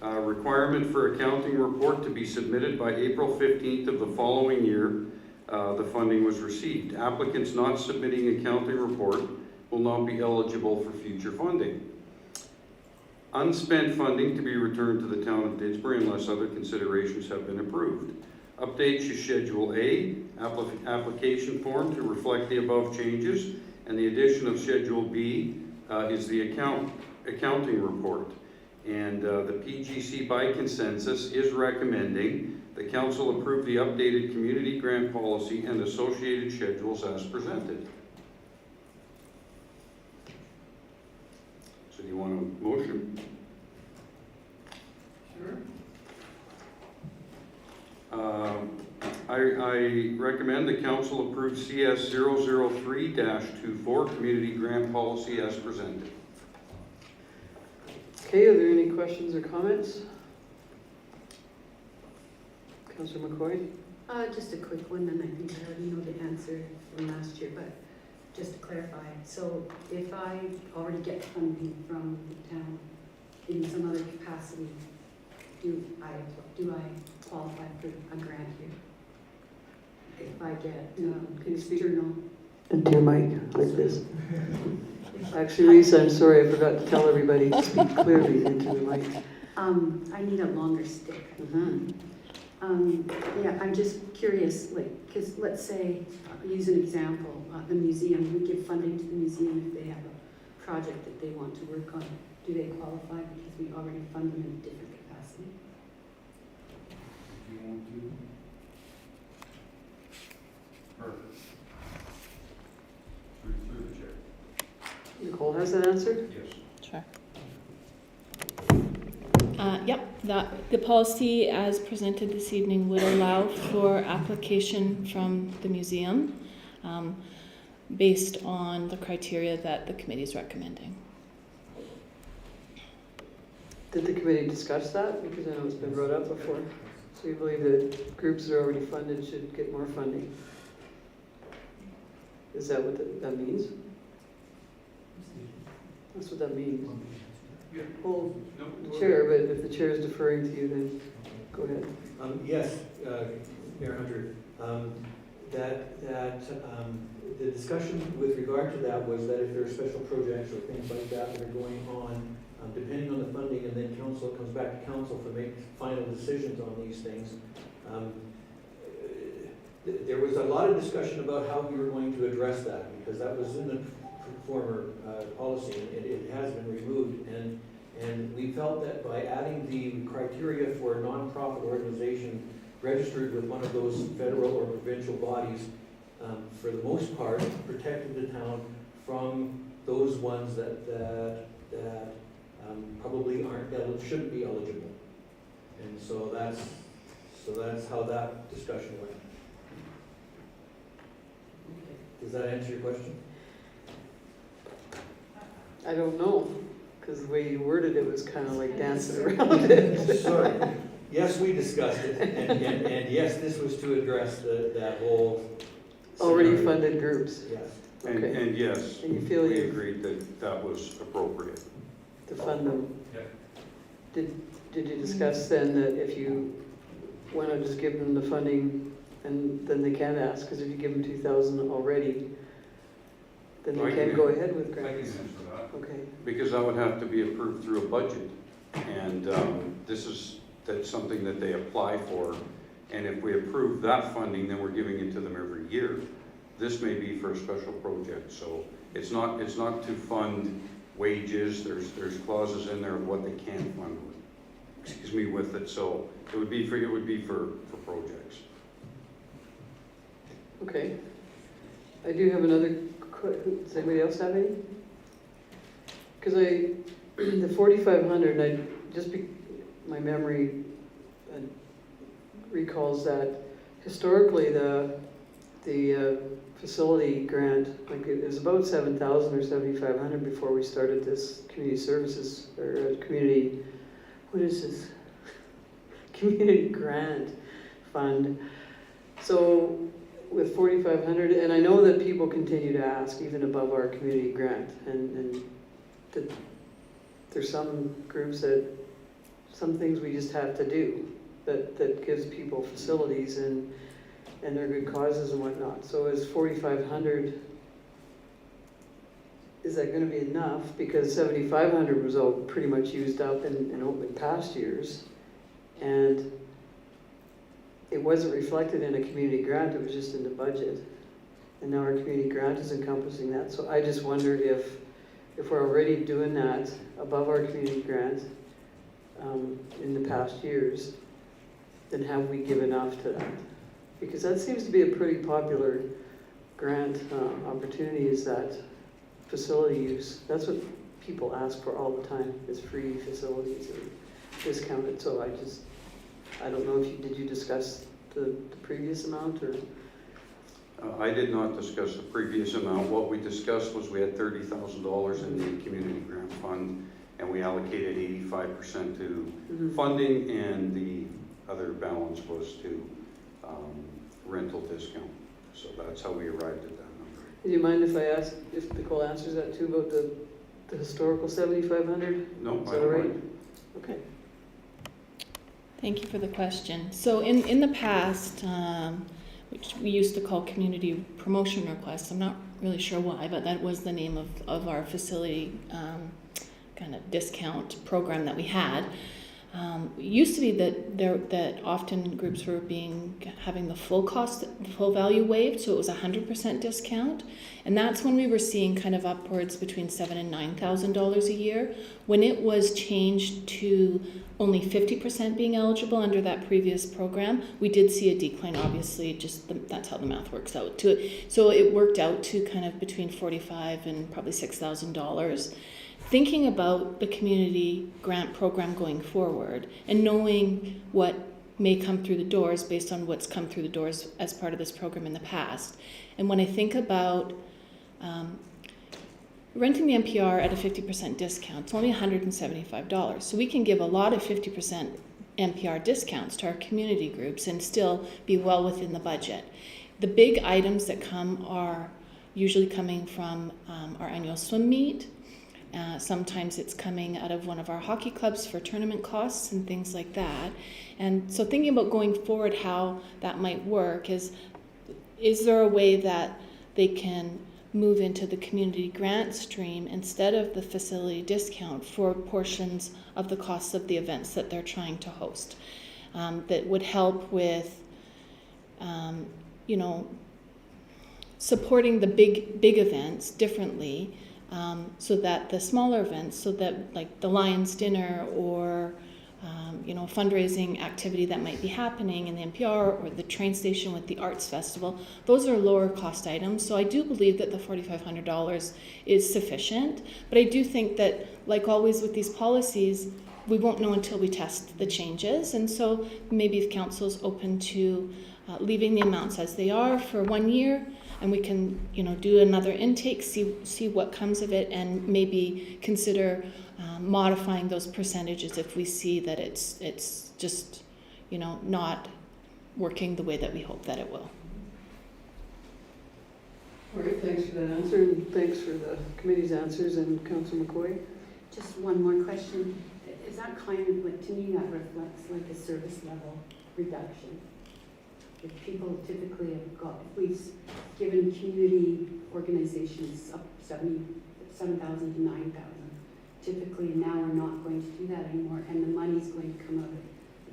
Requirement for accounting report to be submitted by April 15th of the following year the funding was received. Applicants not submitting accounting report will not be eligible for future funding. Unspent funding to be returned to the town of Didsbury unless other considerations have been approved. Update to Schedule A, application form to reflect the above changes, and the addition of Schedule B is the accounting report. And the PGC by consensus is recommending the council approve the updated community grant policy and associated schedules as presented. So do you want a motion? Sure. I recommend the council approve CS 003-24 community grant policy as presented. Okay, are there any questions or comments? Councillor McCoy? Just a quick one, and I think I already know the answer from last year, but just to clarify. So if I already get funding from the town in some other capacity, do I qualify for a grant here? If I get Can you speak external, into your mic like this? Actually, Lisa, I'm sorry, I forgot to tell everybody to speak clearly into the mic. I need a longer stick. Yeah, I'm just curious, like, because let's say, use an example, the museum, we give funding to the museum if they have a project that they want to work on. Do they qualify because we already fund them in a different capacity? Do you want to? Perfect. Through the chair. Nicole has that answer? Yes. Sure. Yep, the policy as presented this evening would allow for application from the museum based on the criteria that the committee is recommending. Did the committee discuss that? Because I know it's been brought up before. So you believe that groups that are already funded should get more funding? Is that what that means? That's what that means. Well, Chair, but if the chair is deferring to you, then go ahead. Yes, Mayor Hunter, the discussion with regard to that was that if there are special projects or things like that that are going on, depending on the funding, and then council comes back to council for make final decisions on these things, there was a lot of discussion about how we were going to address that, because that was in the former policy, and it has been removed, and we felt that by adding the criteria for a nonprofit organization registered with one of those federal or provincial bodies, for the most part, protected the town from those ones that probably shouldn't be eligible. And so that's how that discussion went. Does that answer your question? I don't know, because the way you worded it was kind of like dancing around it. Sorry. Yes, we discussed it, and yes, this was to address that whole Already scenario. funded groups, Yes. Okay. And yes, and you feel we you agreed that that was appropriate. to fund them. Yeah. Did you discuss then that if you want to just give them the funding, and then they can ask, because if you give them 2,000 already, then I they can can- go ahead with I can grants? answer that. Okay, Because that would have to be approved through a budget. And that's something that they apply for. And if we approve that funding, then we're giving it to them every year. This may be for a special project, so it's not to fund wages. There's clauses in there of what they can fund with it. So it would be for projects. okay. I do have another, does anybody else have any? Because the 4,500, my memory recalls that historically the facility grant, like it was about 7,000 or 7,500 before we started this community services, or community, what is this? Community grant fund. So with 4,500, and I know that people continue to ask even above our community grant, and that there's some groups that, some things we just have to do that gives people facilities and they're good causes and whatnot. So is 4,500, is that gonna be enough? Because 7,500 was all pretty much used up in past years. And it wasn't reflected in a community grant, it was just in the budget. And now our community grant is encompassing that, so I just wondered if we're already doing that above our community grant in the past years, then have we given enough to that? Because that seems to be a pretty popular grant opportunity, is that facility use. That's what people ask for all the time, is free facilities and discounted. So I don't know if did you discuss the previous amount or? I did not discuss the previous amount. What we discussed was we had $30,000 in the community grant fund, and we allocated 85% to funding, and the other balance was to rental discount. So that's how we arrived at that number. Do you mind if I ask, if Nicole answers that too, about the historical 7,500? No, Is I that all don't right? mind. Okay. Thank you for the question. So in the past, which we used to call community promotion requests, I'm not really sure why, but that was the name of our facility kind of discount program that we had. It used to be that often groups were having the full value waived, so it was 100% discount, and that's when we were seeing kind of upwards between $7,000 and $9,000 a year. When it was changed to only 50% being eligible under that previous program, we did see a decline. Obviously, that's how the math works out to it. So it worked out to kind of between $45,000 and probably $6,000. Thinking about the community grant program going forward and knowing what may come through the doors based on what's come through the doors as part of this program in the past. And when I think about renting the NPR at a 50% discount, it's only $175. So we can give a lot of 50% NPR discounts to our community groups and still be well within the budget. The big items that come are usually coming from our annual swim meet. Sometimes it's coming out of one of our hockey clubs for tournament costs and things like that. And so thinking about going forward how that might work is there a way that they can move into the community grant stream instead of the facility discount for portions of the costs of the events that they're trying to host, that would help with supporting the big events differently, so that the smaller events, so that like the Lions Dinner or a fundraising activity that might be happening in the NPR or the train station with the Arts Festival, those are lower cost items. So I do believe that the $4,500 is sufficient, but I do think that, like always with these policies, we won't know until we test the changes. And so maybe if council's open to leaving the amounts as they are for 1 year, and we can, do another intake, see what comes of it, and maybe consider modifying those percentages if we see that it's just, not working the way that we hope that it will. All right, thanks for that answer, and thanks for the committee's answers, and Councillor McCoy. Just one more question. Is that kind of like, to me, that reflects like a service level reduction? If people typically have we've given community organizations up 7,000 to 9,000. Typically now we're not going to do that anymore, and the money's going to come out of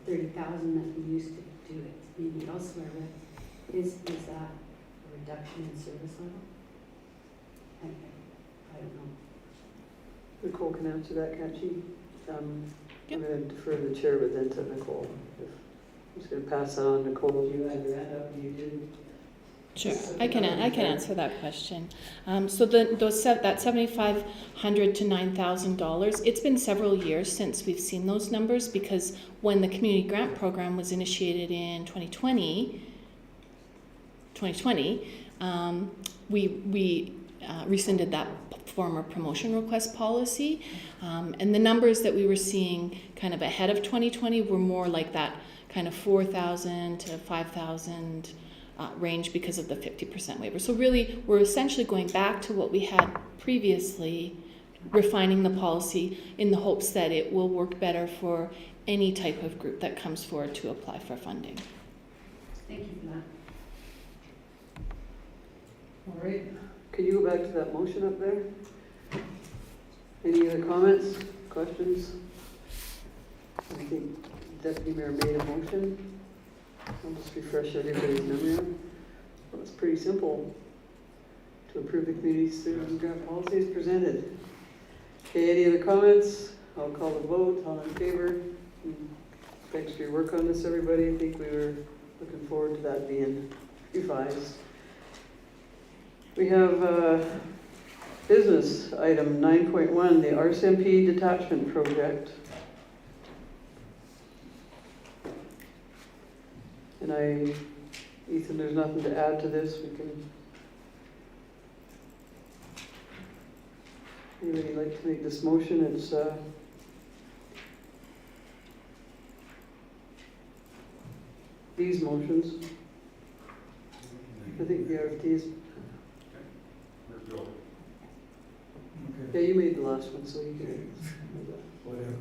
the 30,000 that we used to do it maybe elsewhere with. Is that a reduction in service level? I don't know. Nicole can answer that, can't she? Yep. I'm going to defer the chair, but then to Nicole. I'm just going to pass that on. Nicole, you had your hand up and you didn't. Sure, I can answer that question. So that $7,500 to $9,000, it's been several years since we've seen those numbers, because when the community grant program was initiated in 2020, we rescinded that former promotion request policy, and the numbers that we were seeing kind of ahead of 2020 were more like that kind of 4,000 to 5,000 range because of the 50% waiver. So really, we're essentially going back to what we had previously, refining the policy in the hopes that it will work better for any type of group that comes forward to apply for funding. Thank you for that. All right. Can you go back to that motion up there? Any other comments, questions? I think Deputy Mayor made a motion. I'll just refresh everybody's memory. Well, it's pretty simple to approve the community student draft policies presented. Okay, any other comments? I'll call the vote. All in favor? Thanks for your work on this, everybody. I think we were looking forward to that being revised. We have business item 9.1, the RCMP detachment project. And Ethan, there's nothing to add to this. We can. Anybody like to make this motion? It's these motions. I think the RFTs. Yeah, you made the last one, so you can. Whatever.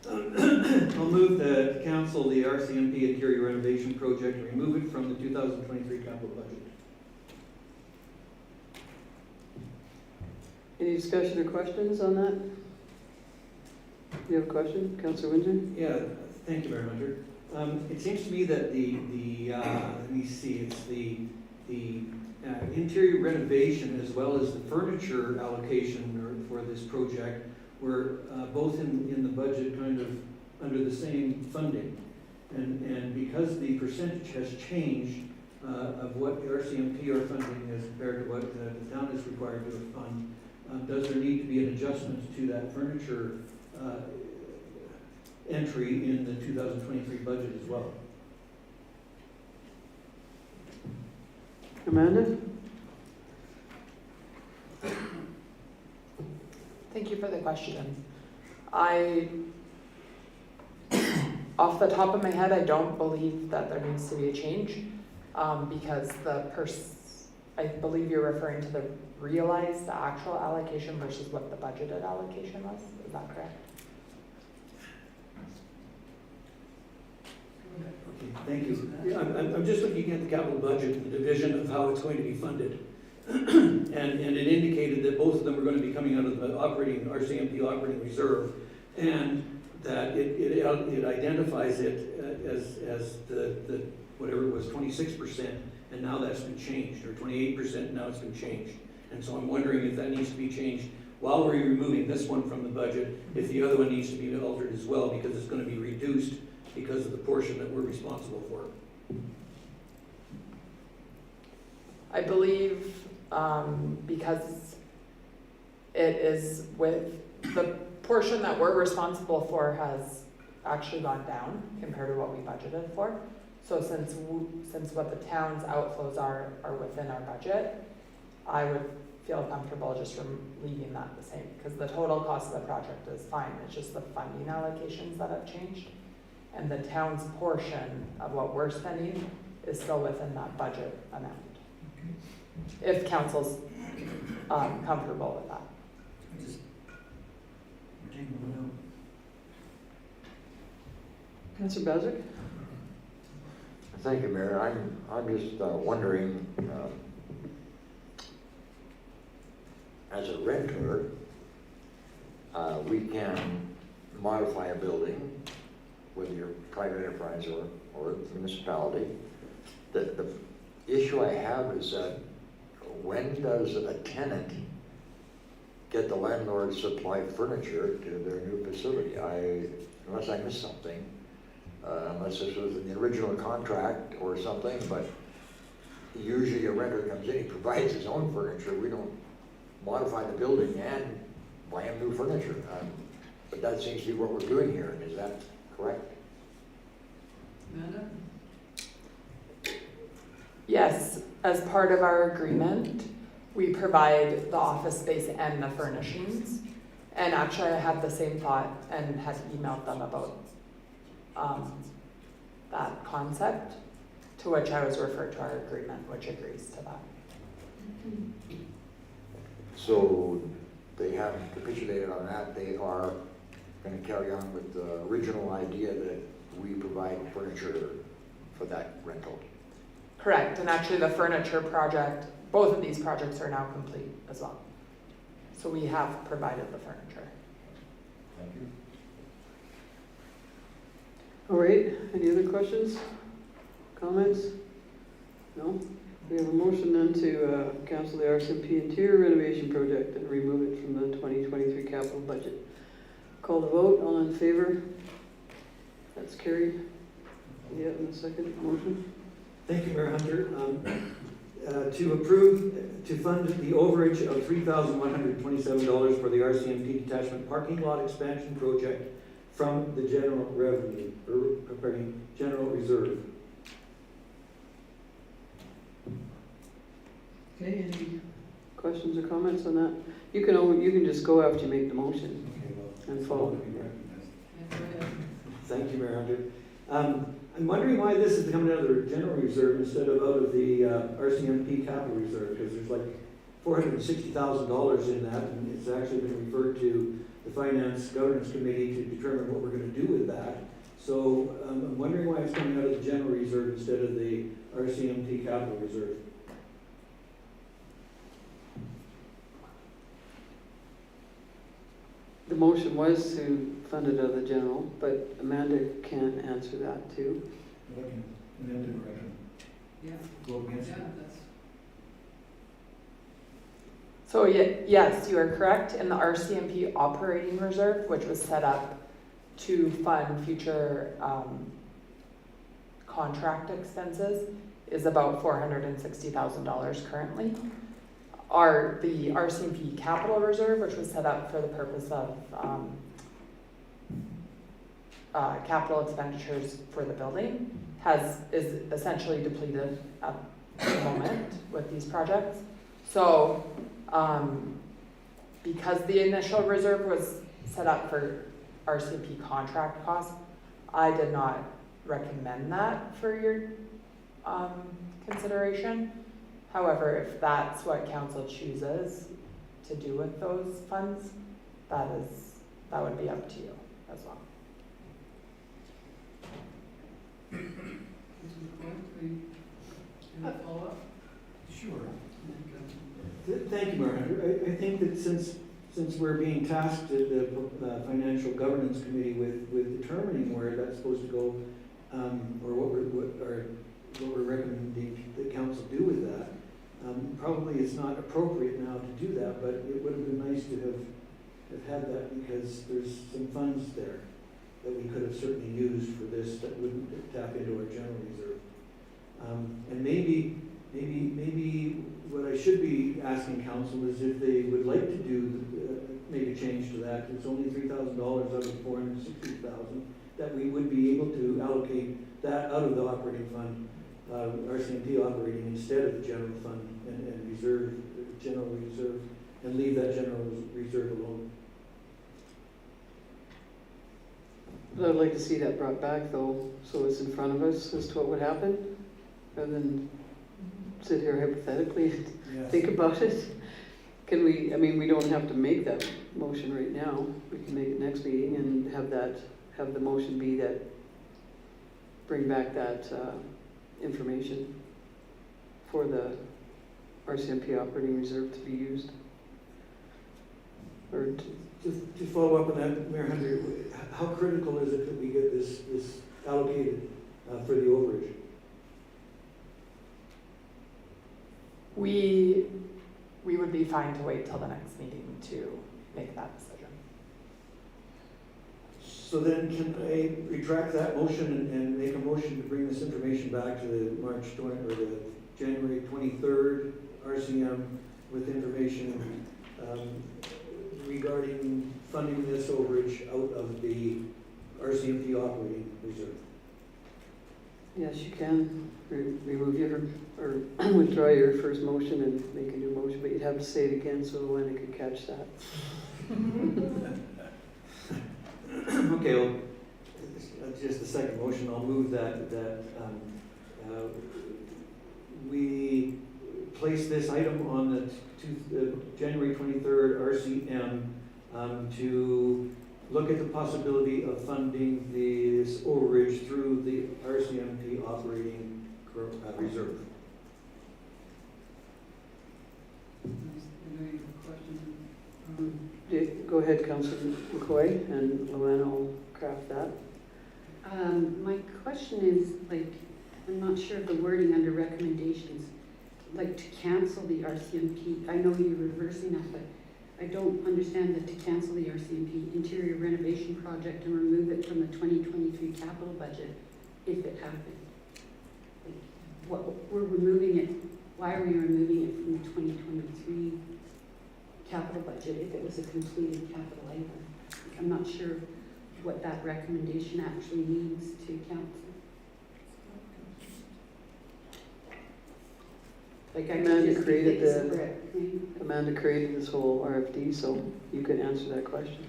I'll move the council the RCMP interior renovation project and remove it from the 2023 capital budget. Any discussion or questions on that? You have a question, Councillor Windsor? Yeah, thank you, Mayor Hunter. It seems to me that let me see, it's the interior renovation as well as the furniture allocation for this project were both in the budget kind of under the same funding. And because the percentage has changed of what the RCMP are funding as compared to what the town is required to fund, does there need to be an adjustment to that furniture entry in the 2023 budget as well? Amanda? Thank you for the question. Off the top of my head, I don't believe that there needs to be a change, because I believe you're referring to the actual allocation versus what the budgeted allocation was. Is that correct? Okay, thank you. Yeah, I'm just looking at the capital budget and the division of how it's going to be funded. And it indicated that both of them are going to be coming out of the RCMP operating reserve, and that it identifies it as the whatever it was, 26%, and now that's been changed, or 28%, and now it's been changed. And so I'm wondering if that needs to be changed while we're removing this one from the budget, if the other one needs to be altered as well, because it's going to be reduced because of the portion that we're responsible for. I believe because it is with the portion that we're responsible for has actually gone down compared to what we budgeted for. So since what the town's outflows are within our budget, I would feel comfortable just from leaving that the same, because the total cost of the project is fine. It's just the funding allocations that have changed, and the town's portion of what we're spending is still within that budget amount. If council's comfortable with that. Councillor Bezic? Thank you, Mayor. I'm just wondering, as a renter, we can modify a building, whether you're private enterprise or municipality. The issue I have is that when does a tenant get the landlord to supply furniture to their new facility? Unless I missed something, unless this was in the original contract or something, but usually a renter comes in, he provides his own furniture. We don't modify the building and buy him new furniture. But that seems to be what we're doing here. Is that correct? Amanda? Yes, as part of our agreement, we provide the office space and the furnishings. And actually, I had the same thought and had emailed them about that concept, to which I was referred to our agreement, which agrees to that. So they haven't capitulated on that. They are going to carry on with the original idea that we provide furniture for that rental. Correct, and actually the furniture project, both of these projects are now complete as well. So we have provided the furniture. Thank you. All right, any other questions? comments? No? We have a motion then to cancel the RCMP interior renovation project and remove it from the 2023 capital budget. Call the vote, all in favor? That's carried. Yeah, in the second motion. Thank you, Mayor Hunter. To approve, to fund the overage of $3,127 for the RCMP detachment parking lot expansion project from the general revenue, general reserve. Okay, any questions or comments on that? You can just go after you make the motion and follow. Thank you, Mayor Hunter. I'm wondering why this is coming out of the general reserve instead of out of the RCMP capital reserve, because there's like $460,000 in that, and it's actually been referred to the Finance Governance Committee to determine what we're going to do with that. So I'm wondering why it's coming out of the general reserve instead of the RCMP capital reserve. The motion was to fund it out of the general, but Amanda can answer that too. Yeah. Go against it. So yes, you are correct. In the RCMP operating reserve, which was set up to fund future contract expenses, is about $460,000 currently. The RCMP capital reserve, which was set up for the purpose of capital expenditures for the building, is essentially depleted at the moment with these projects. So because the initial reserve was set up for RCMP contract costs, I did not recommend that for your consideration. However, if that's what council chooses to do with those funds, that would be up to you as well. Sure. Thank you, Mayor Hunter. I think that since we're being tasked at the Financial Governance Committee with determining where that's supposed to go, or what we're recommending the council do with that, probably it's not appropriate now to do that, but it would have been nice to have had that, because there's some funds there that we could have certainly used for this that wouldn't tap into our general reserve. And maybe what I should be asking council is if they would like to do, make a change to that. It's only $3,000 out of $460,000, that we would be able to allocate that out of the operating fund, RCMP operating, instead of the general fund and reserve, general reserve, and leave that general reserve alone. But I'd like to see that brought back though, so it's in front of us as to what would happen, rather than sit here hypothetically and Yes. think about it. Can we, I mean, we don't have to make that motion right now. We can make it next meeting and have the motion be that, bring back that information for the RCMP operating reserve to be used. Or To follow up on that, Mayor Hunter, how critical is it that we get this allocated for the overage? We would be fine to wait till the next meeting to make that decision. So then can I retract that motion and make a motion to bring this information back to the January 23rd RCM with information regarding funding this overage out of the RCMP operating reserve? yes, you can remove your, or withdraw your first motion and make a new motion, but you'd have to say it again so Luana could catch that. Okay, well, just the second motion, I'll move that we place this item on the January 23rd RCM to look at the possibility of funding this overage through the RCMP operating reserve. Any questions? Go ahead, Councilor McCoy, and Luana will craft that. My question is, like, I'm not sure of the wording under recommendations, like to cancel the RCMP. I know you're reversing that, but I don't understand that to cancel the RCMP interior renovation project and remove it from the 2023 capital budget if it happened. Like, what, we're removing it, why are we removing it from the 2023 capital budget if it was a completed capital item? Like, I'm not sure what that recommendation actually means to council. Like I Amanda could just created think the- separate thing. Amanda created this whole RFD, so you can answer that question.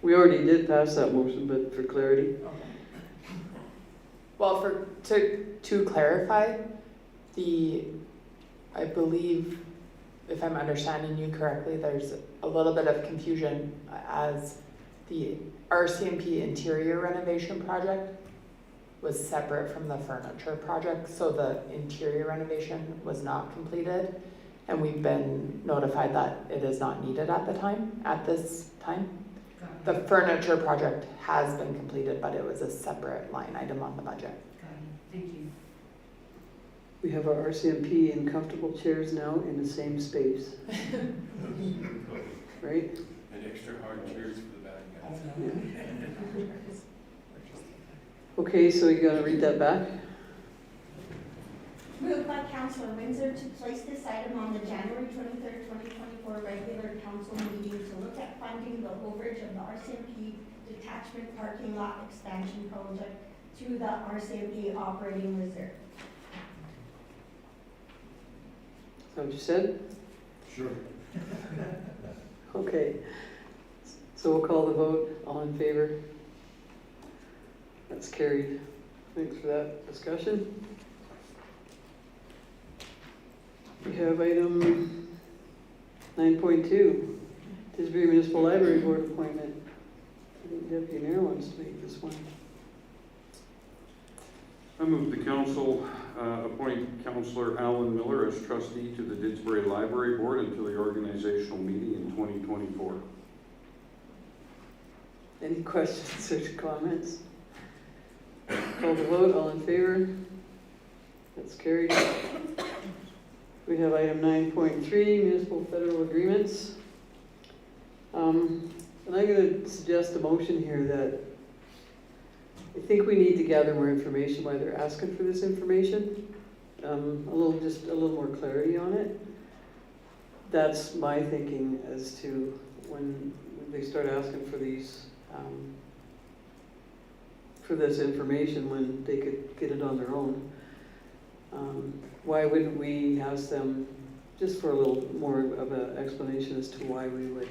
We already did pass that motion, but for clarity. Well, to clarify, I believe, if I'm understanding you correctly, there's a little bit of confusion as the RCMP interior renovation project was separate from the furniture project, so the interior renovation was not completed, and we've been notified that it is not needed at this time. The furniture project has been completed, but it was a separate line item on the budget. Thank you. We have our RCMP in comfortable chairs now in the same space, right? And extra hard chairs for the bad guys. Okay, so you gotta read that back? Moved by Councillor Windsor to place this item on the January 23rd, 2024 regular council meeting to look at funding the overage of the RCMP detachment parking lot expansion project through the RCMP operating reserve. Is that what you said? Sure. Okay. So we'll call the vote. All in favor? That's carried. Thanks for that discussion. We have item 9.2, Tisbury Municipal Library Board appointment. I think Deputy Mayor wants to make this one. I move the council appoint Councillor Alan Miller as trustee to the Didsbury Library Board until the organizational meeting in 2024. Any questions or comments? Call the vote. All in favor? That's carried. We have item 9.3, municipal federal agreements. And I'm going to suggest a motion here that I think we need to gather more information why they're asking for this information. Just a little more clarity on it. That's my thinking as to when they start asking for these, for this information when they could get it on their own. Why wouldn't we ask them just for a little more of an explanation as to why we would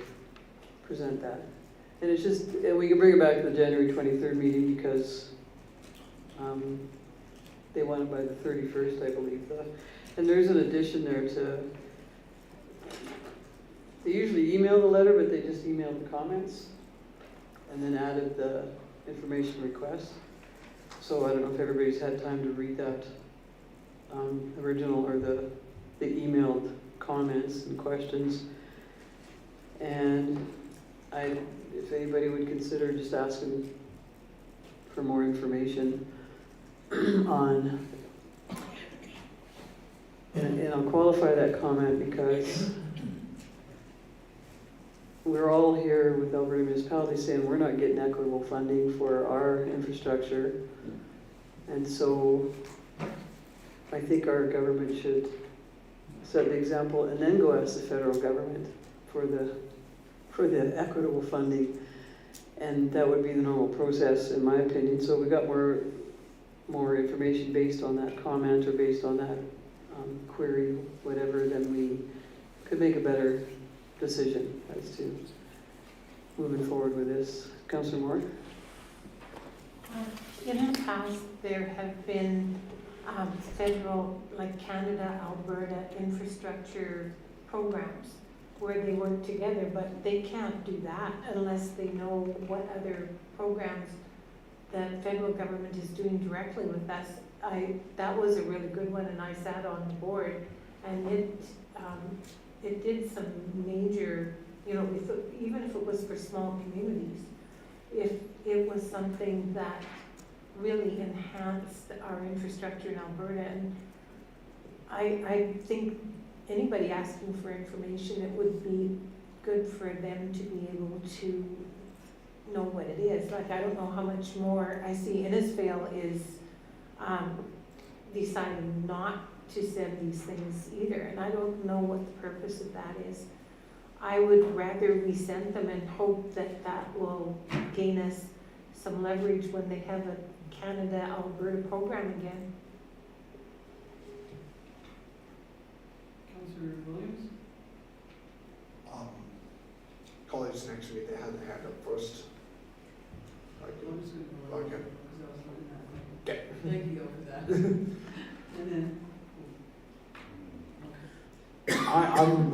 present that? And it's just, and we can bring it back to the January 23rd meeting because they want it by the 31st, I believe. And there's an addition there to, they usually email the letter, but they just emailed the comments and then added the information request. So I don't know if everybody's had time to read that original or the emailed comments and questions. And if anybody would consider just asking for more information on, and I'll qualify that comment because we're all here with Alberta municipalities saying we're not getting equitable funding for our infrastructure. And so I think our government should set the example and then go ask the federal government for the equitable funding. And that would be the normal process, in my opinion. So we got more information based on that comment or based on that query, whatever, then we could make a better decision as to moving forward with this. Councillor Moore? In the past, there have been federal, like Canada, Alberta infrastructure programs where they work together, but they can't do that unless they know what other programs the federal government is doing directly with us. That was a really good one, and I sat on the board, and it did some major, even if it was for small communities, if it was something that really enhance our infrastructure in Alberta. And I think anybody asking for information, it would be good for them to be able to know what it is. Like, I don't know how much more, I see Innisfail is deciding not to send these things either, and I don't know what the purpose of that is. I would rather we send them and hope that that will gain us some leverage when they have a Canada-Alberta program again. Councillor Williams? Colleagues next to me, they had their hand up first. I'm just gonna go around, Okay. because I was looking at Okay. it. Thank you though for that. And then,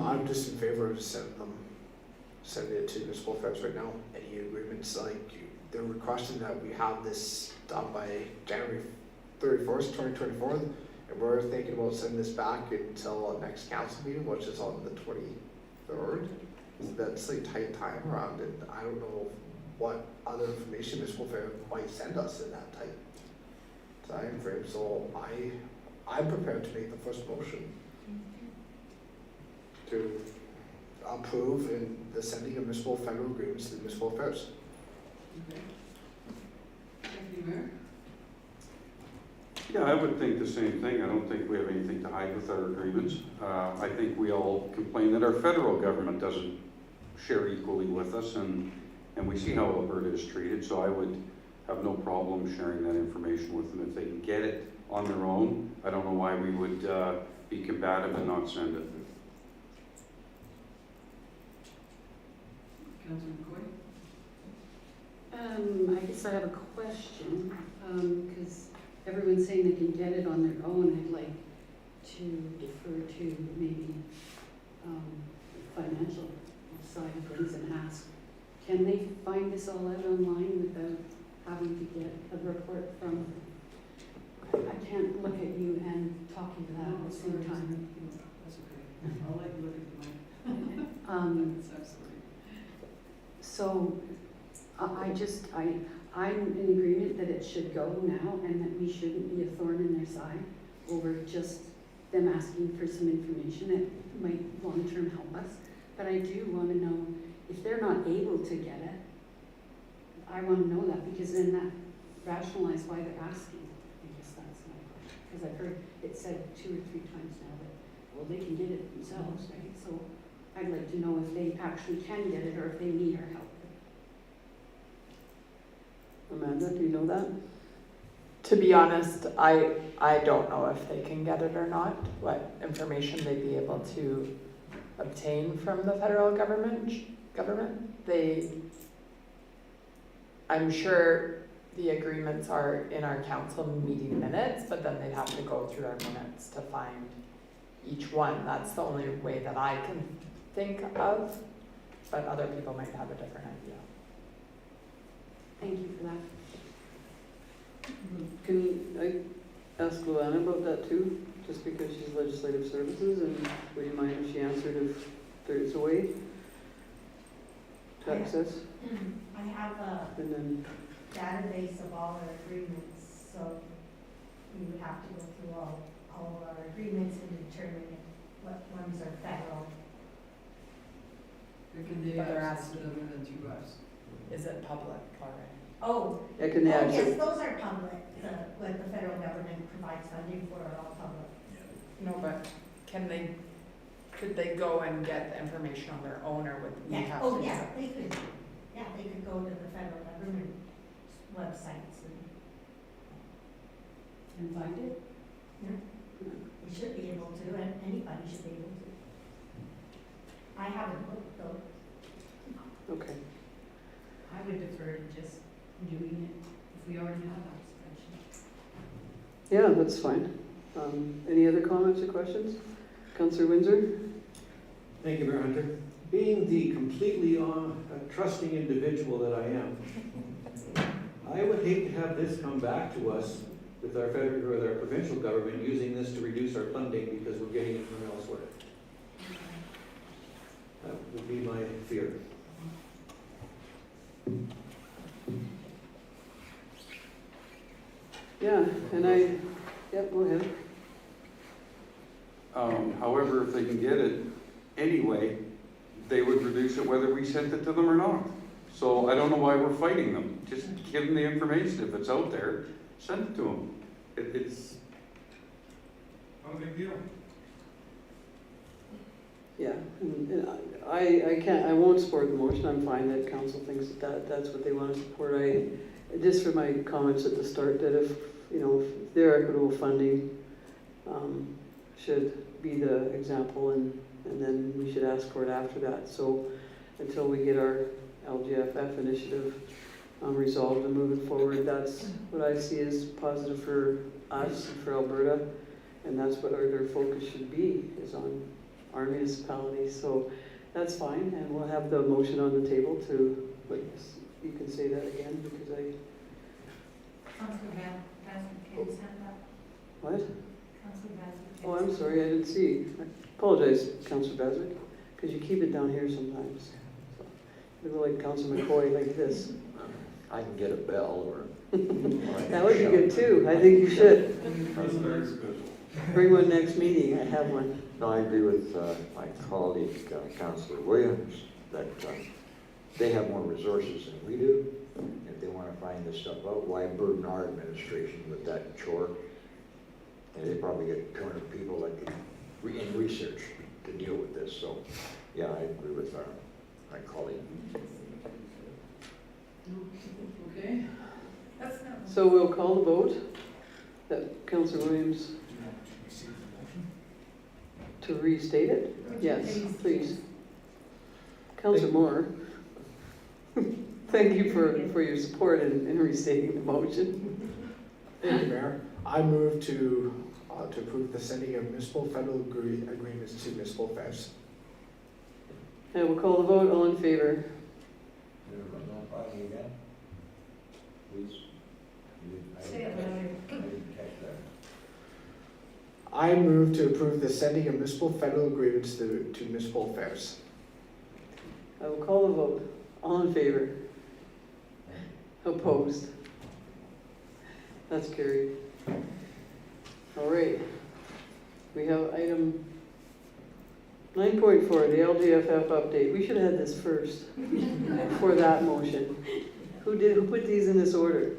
I'm just in favor of sending it to municipal affairs right now. Any agreements, like, they're requesting that we have this done by January 31st, 2024, and we're thinking about sending this back until our next council meeting, which is on the 23rd. That's a tight time around, and I don't know what other information municipal affairs might send us in that tight time frame, so I'm prepared to make the first motion to approve in the sending of municipal federal agreements to municipal affairs. okay. Deputy Mayor? Yeah, I would think the same thing. I don't think we have anything to hide with our agreements. I think we all complain that our federal government doesn't share equally with us, and we see how Alberta is treated, so I would have no problem sharing that information with them if they can get it on their own. I don't know why we would be combative and not send it. Councillor McCoy? I guess I have a question, because everyone's saying they can get it on their own. I'd like to defer to maybe financial side of things and ask, can they find this all out online without having to get a report from, I can't look at you and talking to that at the same time. That's okay. I'll let you look at the mic. That's absolutely. So I'm in agreement that it should go now and that we shouldn't be a thorn in their side over just them asking for some information that might long-term help us. But I do want to know if they're not able to get it. I want to know that, because then that rationalizes why they're asking. I guess that's my question. Because I've heard it said 2 or 3 times now that, well, they can get it themselves, right? So I'd like to know if they actually can get it or if they need our help. Amanda, do you know that? To be honest, I don't know if they can get it or not, what information they'd be able to obtain from the federal government. I'm sure the agreements are in our council meeting minutes, but then they'd have to go through our minutes to find each one. That's the only way that I can think of, but other people might have a different idea. Thank you for that. Can I ask Luana about that too? Just because she's legislative services, and would you mind if she answered if there's a way to access? I have a And then, database of all our agreements, so we would have to go through all of our agreements and determine what ones are federal. or can they But they're access it asking- other than through us? Is it public already? Oh, Yeah, can they yes, access? those are public, what the federal government provides funding for are all public. No, but could they go and get the information on their own, or would we Yeah, have oh, to? yeah, they could go to the federal government websites And find it? we should be able to, and anybody should be able to. I haven't looked though. Okay. I would defer to just doing it if we already have that spreadsheet. Yeah, that's fine. Any other comments or questions? Councillor Windsor? Thank you, Mayor Hunter. Being the completely trusting individual that I am, I would hate to have this come back to us with our federal or our provincial government using this to reduce our funding because we're getting it from elsewhere. That would be my fear. Yeah, and yep, go ahead. However, if they can get it anyway, they would reduce it whether we sent it to them or not. So I don't know why we're fighting them. Just give them the information. If it's out there, send it to them. It's not a big deal. Yeah, and I won't support the motion, I'm fine that council thinks that's what they want to support. Just for my comments at the start, that if their equitable funding should be the example, and then we should ask for it after that. So until we get our LGFF initiative resolved and moving forward, that's what I see as positive for us and for Alberta, and that's what their focus should be, is on our municipalities. So that's fine, and we'll have the motion on the table to, you can say that again, because Councillor Vasquez hand up. what? Councillor Vasquez. Oh, I'm sorry, I didn't see. I apologize, Councillor Baswick, because you keep it down here sometimes. So, you go like Councillor McCoy, like this. I can get a bell or. That would be good too, I think you should. Bring one next meeting, I have one. No, I agree with my colleague, Councillor Williams, that they have more resources than we do. If they want to find this stuff out, why burden our administration with that chore? And they probably get 200 people that could, in research, to deal with this. So, yeah, I agree with my colleague. Okay. So we'll call the vote that Councillor Williams to restate it? Yes, please. Councillor Moore, thank you for your support in restating the motion. Thank you, Mayor. I move to approve the sending of municipal federal agreements to municipal affairs. And we'll call the vote, all in favor? Say it louder. I move to approve the sending of municipal federal agreements to municipal affairs. I will call the vote, all in favor? Opposed? That's carried. All right. We have item 9.4, the LGFF update. We should have had this first, for that motion. Who put these in this order?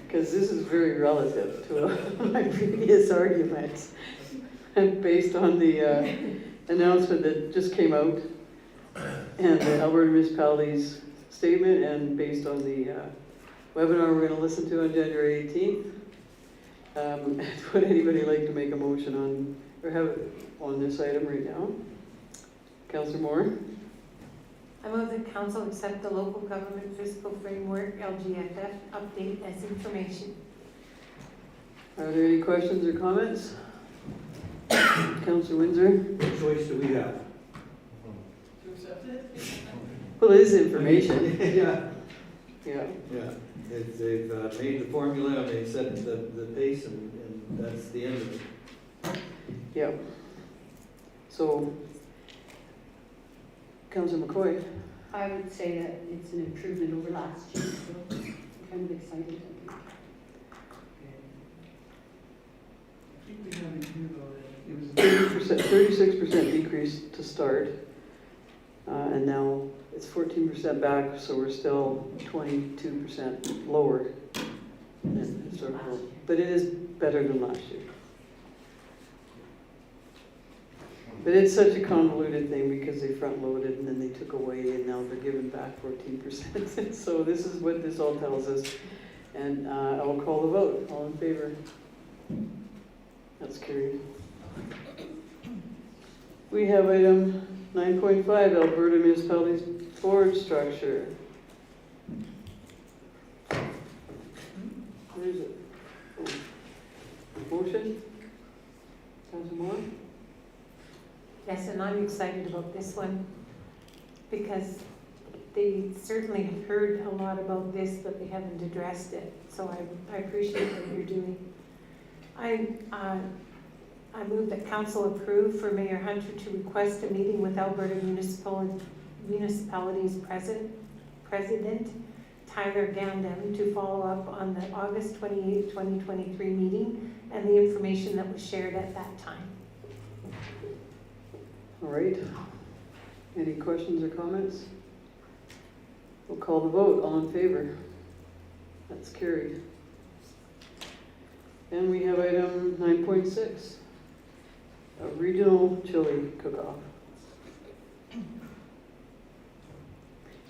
Because this is very relative to my previous arguments, and based on the announcement that just came out, and the Alberta Municipalities statement, and based on the webinar we're going to listen to on January 18th. Would anybody like to make a motion on, or have it on this item right now? Councillor Moore? I move that council accept the local government fiscal framework LGFF update as information. Are there any questions or comments? Councillor Windsor? What choice do we have? To accept it? Well, it is information. Yeah. Yeah. Yeah, they've made the formula, and they set the pace, and that's the end of it. Yeah. So, Councillor McCoy? I would say that it's an improvement over last year, so I'm kind of excited. It was a 36% decrease to start, and now it's 14% back, so we're still 22% lower than historical. But it is better than last year. But it's such a convoluted thing because they front-loaded and then they took away and now they're giving back 14%. So this is what this all tells us. And I will call the vote. All in favor? That's carried. We have item 9.5, Alberta Municipalities Board Structure. Where is it? Oh. Motion? Councilor Moore? Yes, and I'm excited about this one because they certainly have heard a lot about this, but they haven't addressed it. So I appreciate what you're doing. I move that council approve for Mayor Hunter to request a meeting with Alberta Municipalities President, Tyler Gandam to follow up on the August 28, 2023 meeting and the information that was shared at that time. All right. Any questions or comments? We'll call the vote. All in favor? That's carried. And we have item 9.6, a regional chili cook-off.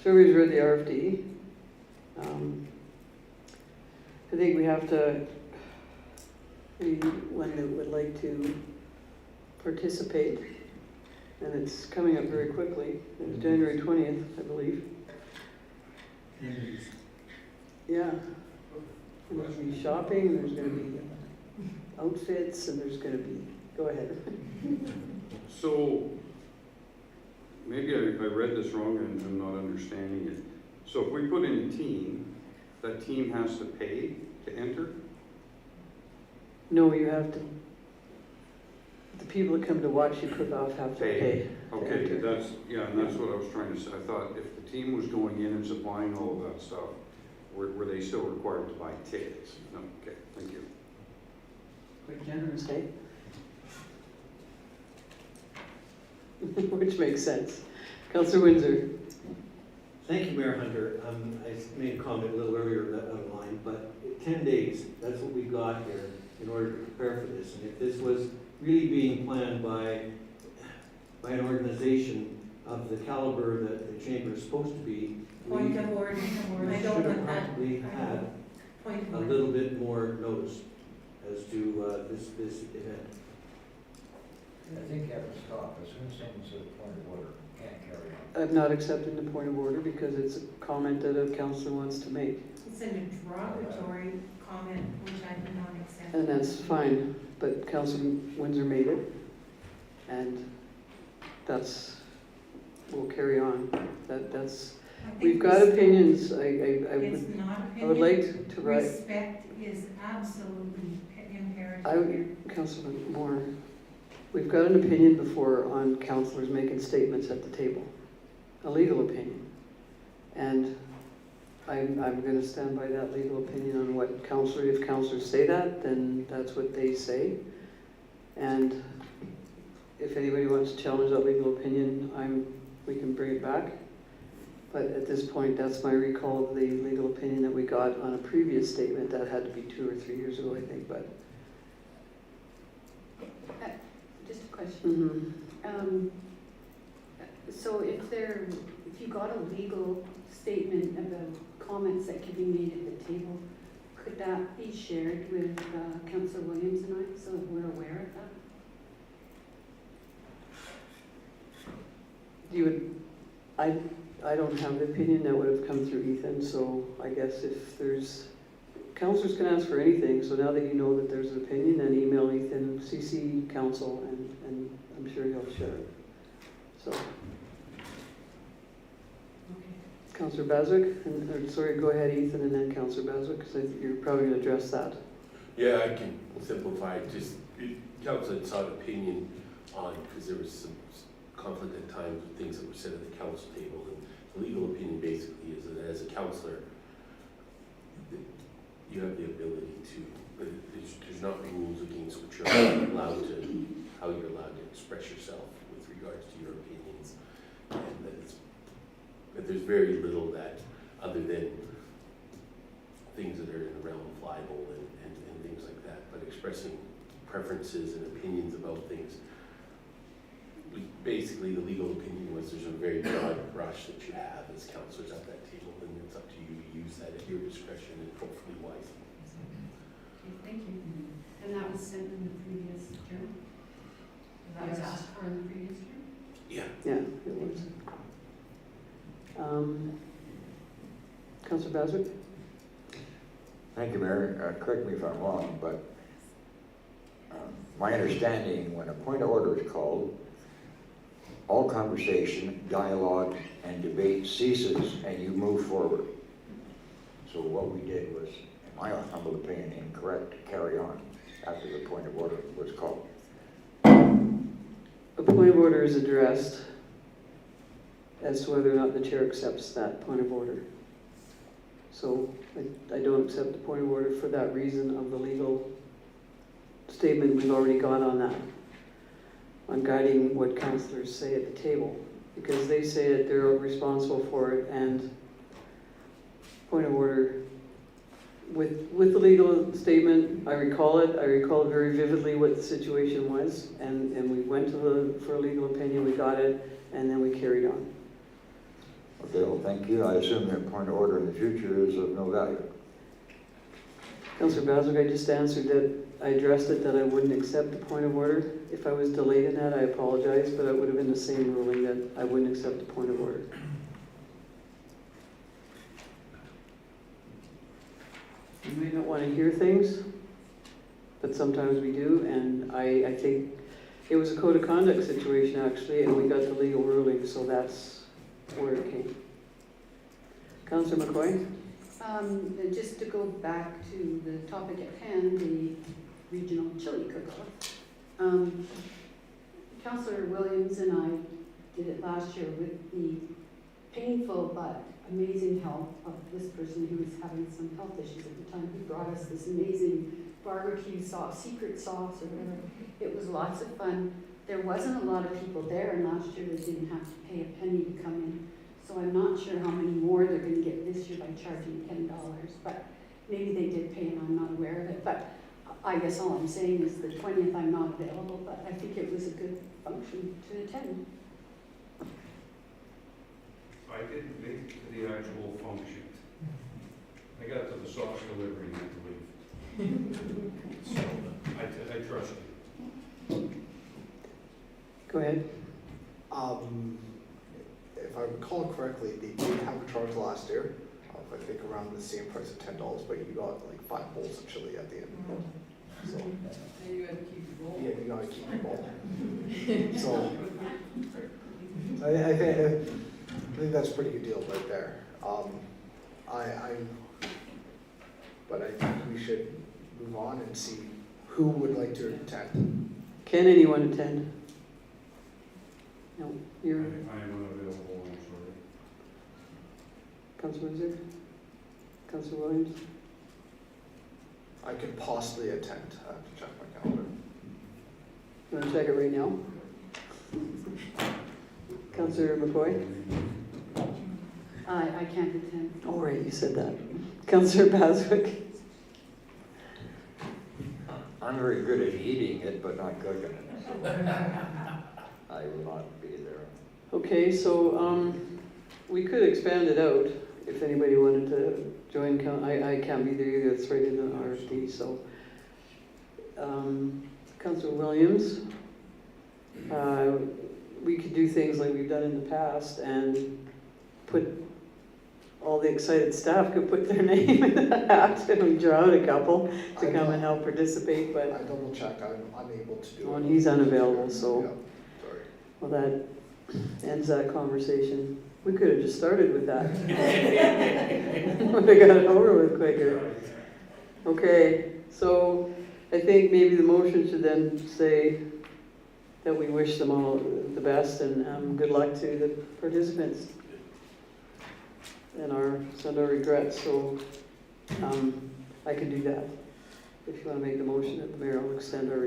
So everybody's read the RFD. I think we have to, anyone that would like to participate, and it's coming up very quickly. It's January 20th, I believe. Yeah. And there's going to be shopping, there's going to be outfits, and there's going to be, go ahead. So, maybe I read this wrong and I'm not understanding it. So if we put in a team, that team has to pay to enter? No, you have to, the people that come to watch you cook off have to pay. to Okay, enter. that's, yeah, and that's what I was trying to say. I thought if the team was going in and supplying all of that stuff, were they still required to buy tickets? No, okay, thank you. Quite generous, eh? Which makes sense. Councillor Windsor. Thank you, Mayor Hunter. I made a comment a little earlier out of line, but 10 days, that's what we got here in order to prepare for this. And if this was really being planned by an organization of the caliber that the chamber is supposed to be, we Point of order, we I should don't have want that. probably had Point of a order. little bit more notice as to this event. I think you have to stop. As soon as someone says point of order, can't carry on. I'm not accepting the point of order because it's a comment that a councillor wants to make. It's a derogatory comment, which I do not accept. And that's fine, but Councillor Windsor made it. And that's, we'll carry on. That's, I think we've got respect- opinions. It's not I would opinion. like to write, Respect is absolutely imperative here. Councillor Moore, we've got an opinion before on councillors making statements at the table, a legal opinion. And I'm going to stand by that legal opinion on what if councillors say that, then that's what they say. And if anybody wants to challenge that legal opinion, we can bring it back. But at this point, that's my recall of the legal opinion that we got on a previous statement. That had to be 2 or 3 years ago, I think, but. Just a question. Mhm. So if you got a legal statement about comments that could be made at the table, could that be shared with Councillor Williams and I, so that we're aware of that? You would, I don't have the opinion that would have come through Ethan, so I guess if there's, councillors can ask for anything, so now that you know that there's an opinion, then email Ethan, CC council, and I'm sure he'll share it. So, Councillor Baswick, sorry, go ahead Ethan, and then Councillor Baswick, because you're probably going to address that. Yeah, I can simplify it. Just, council had sought opinion on, because there was some conflict at times with things that were said at the council table. And the legal opinion basically is that as a councillor, you have the ability to, there's not rules against what you're allowed to, how you're allowed to express yourself with regards to your opinions. And that there's very little that, other than things that are in the realm of libel and things like that, but expressing preferences and opinions about things. Basically, the legal opinion was there's a very broad brush that you have as councillors at that table, and it's up to you to use that at your discretion and hopefully wisely. Thank you. And that was sent in the previous term? That was Yes. asked for in the previous term? Yeah. Yeah, it was. Councillor Baswick? Thank you, Mayor. Correct me if I'm wrong, but my understanding, when a point of order is called, all conversation, dialogue, and debate ceases and you move forward. So what we did was, in my humble opinion, incorrect to carry on after the point of order was called. A point of order is addressed as to whether or not the chair accepts that point of order. So I don't accept the point of order for that reason of the legal statement. We've already gone on that, on guiding what councillors say at the table, because they say that they're responsible for it, and point of order, with the legal statement, I recall very vividly what the situation was, and we went for a legal opinion, we got it, and then we carried on. Okay, well, thank you. I assume that point of order in the future is of no value. Councillor Baswick, I just answered that, I addressed it, that I wouldn't accept the point of order. If I was delayed in that, I apologize, but it would have been the same ruling, that I wouldn't accept the point of order. You may not want to hear things, but sometimes we do, and I think it was a code of conduct situation, actually, and we got the legal ruling, so that's where it came. Councillor McCoy? Just to go back to the topic at hand, the regional chili cook-off. Councillor Williams and I did it last year with the painful but amazing help of this person who was having some health issues at the time. He brought us this amazing barbecue sauce, secret sauce or whatever. It was lots of fun. There wasn't a lot of people there, and last year they didn't have to pay a penny to come in. So I'm not sure how many more they're going to get this year by charging $10, but maybe they did pay and I'm not aware of it. But I guess all I'm saying is the 20th I'm not available, but I think it was a good function to attend. I didn't make it to the actual function. I got to the sauce delivery and had to leave. So, I trust you. Go ahead. If I recall correctly, they did have a charge last year, I think around the same price of $10, but you got like 5 bowls of chili at the end. So, And you had to keep your bowl. yeah, you gotta keep your bowl. So, I think that's a pretty good deal right there. But I think we should move on and see who would like to attend. Can anyone attend? No, I you're, am unavailable, I'm sorry. Councillor Windsor? Councillor Williams? I could possibly attend. I have to check my calendar. You want to check it right now? Councillor McCoy? I can't attend. Oh, right, you said that. Councillor Baswick? I'm very good at eating it, but not cooking it. I will not be there. Okay, so, we could expand it out if anybody wanted to join. I can't be there either, it's right in the RFD, so. Councillor Williams, we could do things like we've done in the past and put, all the excited staff could put their name in the hat and we draw out a couple to come and help participate, but, I double checked, I'm unable to do oh, it. and he's unavailable, so. Yeah, sorry. Well, that ends that conversation. We could have just started with that. Would have got it over with quicker. Okay, so I think maybe the motion should then say that we wish them all the best and good luck to the participants. And send our regrets, so I can do that. If you want to make the motion that the mayor will extend our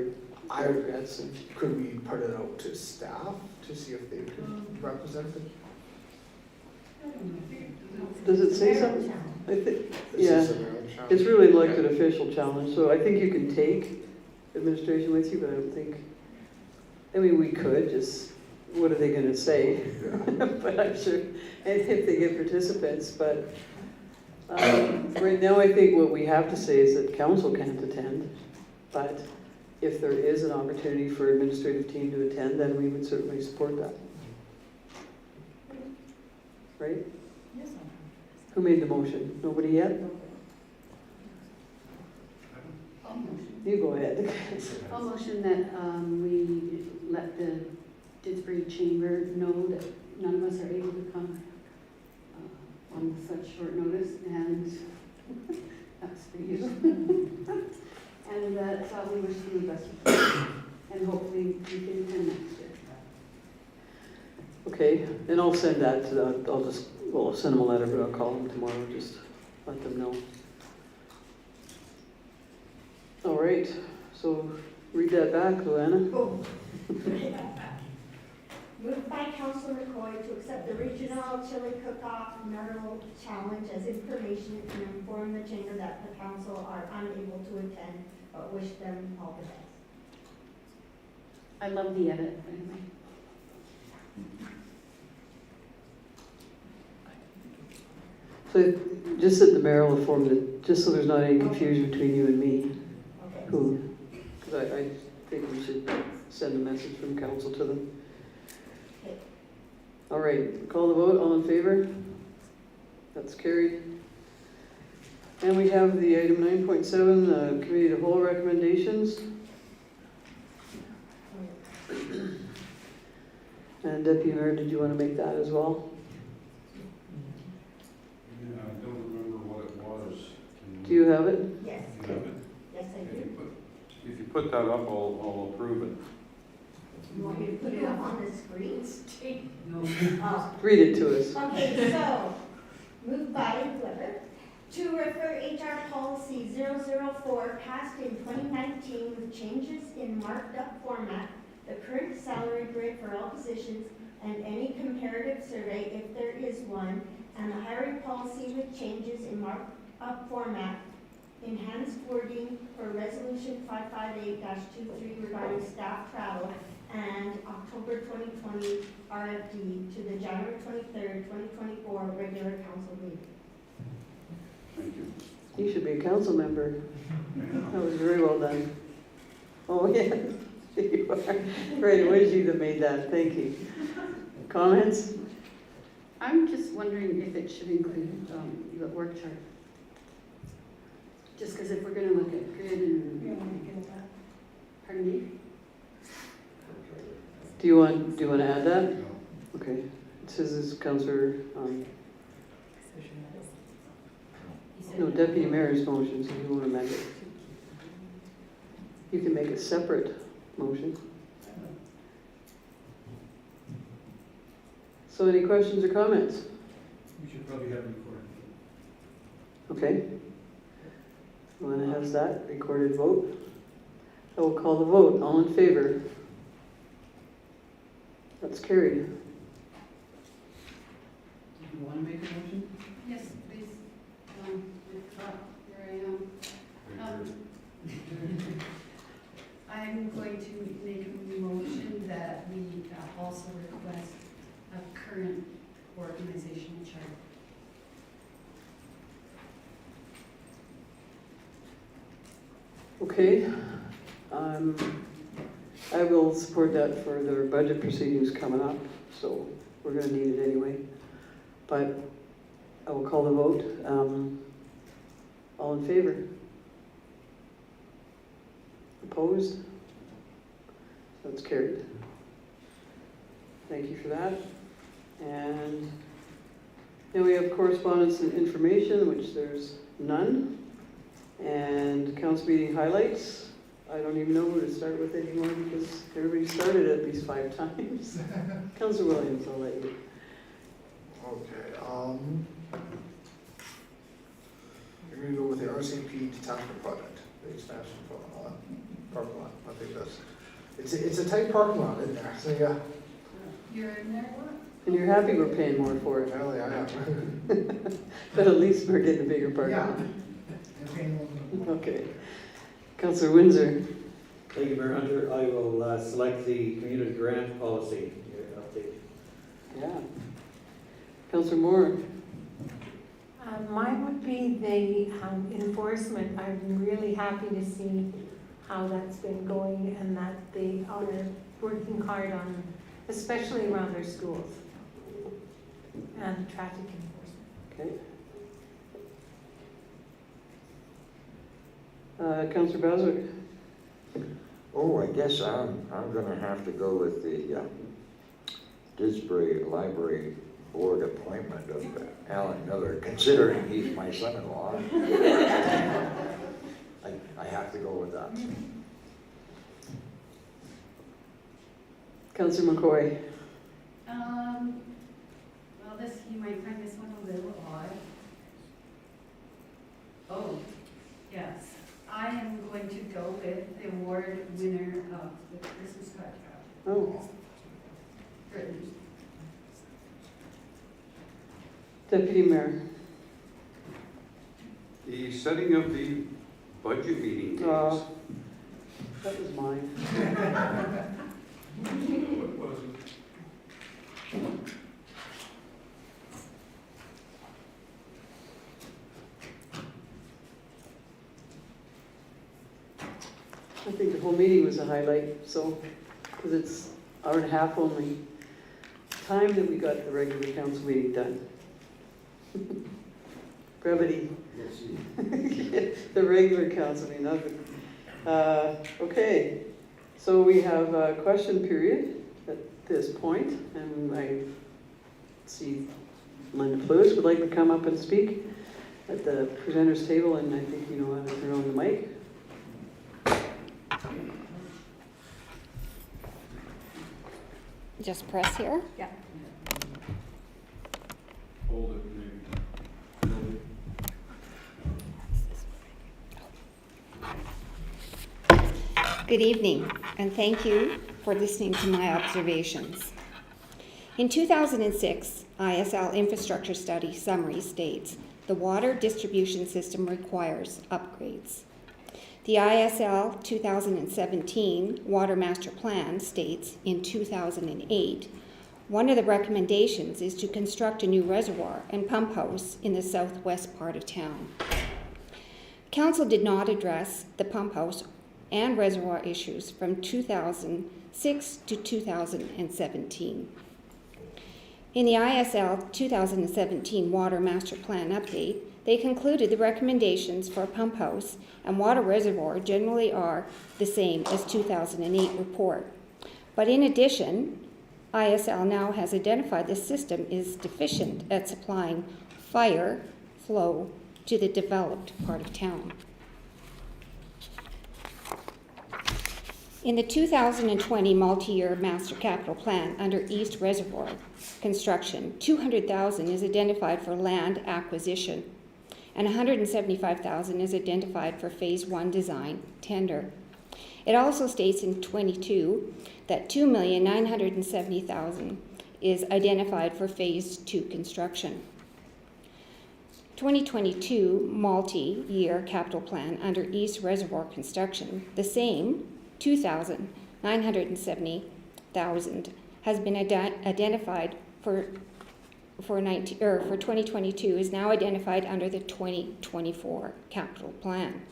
regrets. And Could we put it out to staff to see if they could represent it? does it say something? I think, Is yeah. this a mayoral challenge? It's really like an official challenge, so I think you can take administration with you, but I don't think, I mean, we could, just, what are they gonna say? But I'm sure, and if they get participants, but, right now, I think what we have to say is that council can't attend, but if there is an opportunity for administrative team to attend, then we would certainly support that. Right? Who made the motion? Nobody yet? You go ahead. I'll motion that we let the Didsbury Chamber know that none of us are able to come on such short notice, and that's for you. And that we wish you the best, and hopefully you can attend next year. Okay, and I'll send that to, we'll send them a letter, but I'll call them tomorrow, just let them know. All right, so read that back, Luana. Oh. Moved by Councilor McCoy to accept the Regional Chili Cook-Off Medal Challenge as information and inform the chamber that the council are unable to attend, but wish them all the best. I love the edit, anyway. So just that the mayor will inform it, just so there's not any confusion between you and me, Okay. because I think we should send a message from council to them. Okay. All right, call the vote, all in favor? That's carried. And we have the item 9.7, committee of the whole recommendations. And Deputy Mayor, did you want to make that as well? Yeah, I don't remember what it was. Do you have it? Yes, You have it? yes, I do. If you put that up, I'll approve it. You want me to put it up on the screen? No. Oh. Read it to us. Okay, so, moved by whoever, to refer HR policy 004 passed in 2019 with changes in marked up format, the current salary grid for all positions, and any comparative survey if there is one, and the hiring policy with changes in marked up format, enhanced wording for resolution 558-23 regarding staff travel, and October 2020 RFD to the January 23rd, 2024 regular council meeting. Thank you. You should be a council member. That was very well done. Oh, yeah, you are. Right, it was you that made that, thank you. Comments? I'm just wondering if it should include the org chart. Just because if we're going to look at grid and, pardon me? Do you want to add that? Okay, it says this Councillor, no, Deputy Mayor's motion, so you want to amend it. You can make a separate motion. So any questions or comments? We should probably have it recorded. Okay. Luana has that recorded vote. I will call the vote. All in favor? That's carried. Do you want to make a motion? Yes, please. Here I am. I'm going to make a motion that we also request a current organizational chart. Okay. I will support that for the budget proceedings coming up, so we're going to need it anyway. But I will call the vote. All in favor? Opposed? That's carried. Thank you for that. And then we have correspondence and information, which there's none. And council meeting highlights. I don't even know who to start with anymore because everybody started at least 5 times. Councilor Williams, I'll let you. Okay, we're going to go with the RCMP detachment project, the expansion for parking lot. I think it's a tight parking lot in there, so yeah. You're in there, what? And you're happy we're paying more for it. Apparently I am. But at least we're getting a bigger parking lot. Okay. Councilor Windsor. Thank you, Mayor Hunter. I will select the community grant policy update. Yeah. Councilor Moore. Mine would be the enforcement. I'm really happy to see how that's been going and that they are working hard on, especially around their schools and traffic enforcement. Okay. Councilor Baswick. Oh, I guess I'm gonna have to go with the Didsbury Library Board appointment of Alan Miller, considering he's my son-in-law. I have to go with that. Councilor McCoy. Well, you might find this one a little odd. Oh, yes. I am going to go with the award winner of the Christmas card project. Oh, Brittany. Deputy Mayor. The setting of the budget meeting dates. That was mine. I think the whole meeting was a highlight, so, because it's hour and a half only. Time that we got the regular council meeting done. Brevity. The regular council meeting, not the, okay. So we have a question period at this point, and I see Linda Lewis would like to come up and speak at the presenter's table, and I think you know how to turn on the mic. Just press here. Yeah. Hold it, maybe. Good evening, and thank you for listening to my observations. In 2006, ISL Infrastructure Study Summary states the water distribution system requires upgrades. The ISL 2017 Water Master Plan states in 2008, one of the recommendations is to construct a new reservoir and pump house in the southwest part of town. Council did not address the pump house and reservoir issues from 2006 to 2017. In the ISL 2017 Water Master Plan update, they concluded the recommendations for a pump house and water reservoir generally are the same as 2008 report. But in addition, ISL now has identified the system is deficient at supplying fire flow to the developed part of town. In the 2020 multi-year master capital plan under East Reservoir construction, $200,000 is identified for land acquisition and $175,000 is identified for phase 1 design tender. It also states in 22 that $2,970,000 is identified for phase 2 construction. 2022 multi-year capital plan under East Reservoir construction, the same $2,970,000 has been identified for 2022 is now identified under the 2024 capital plan,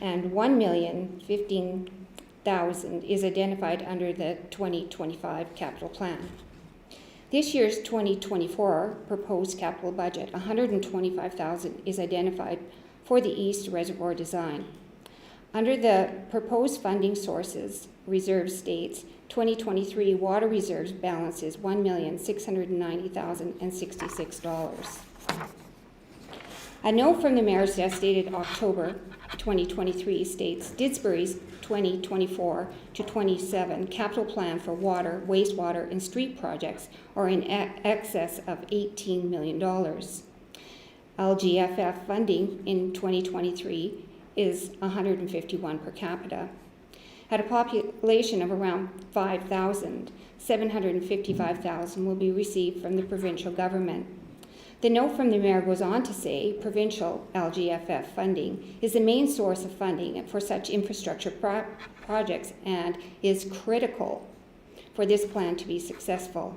and $1,015,000 is identified under the 2025 capital plan. This year's 2024 proposed capital budget, $125,000 is identified for the East Reservoir design. Under the proposed funding sources, reserve states 2023 water reserves balance is $1,690,066. A note from the mayor's desk dated October 2023 states Didsbury's 2024 to 27 capital plan for water, wastewater, and street projects are in excess of $18 million. LGFF funding in 2023 is $151 per capita. At a population of around 5,000, $755,000 will be received from the provincial government. The note from the mayor goes on to say provincial LGFF funding is the main source of funding for such infrastructure projects and is critical for this plan to be successful,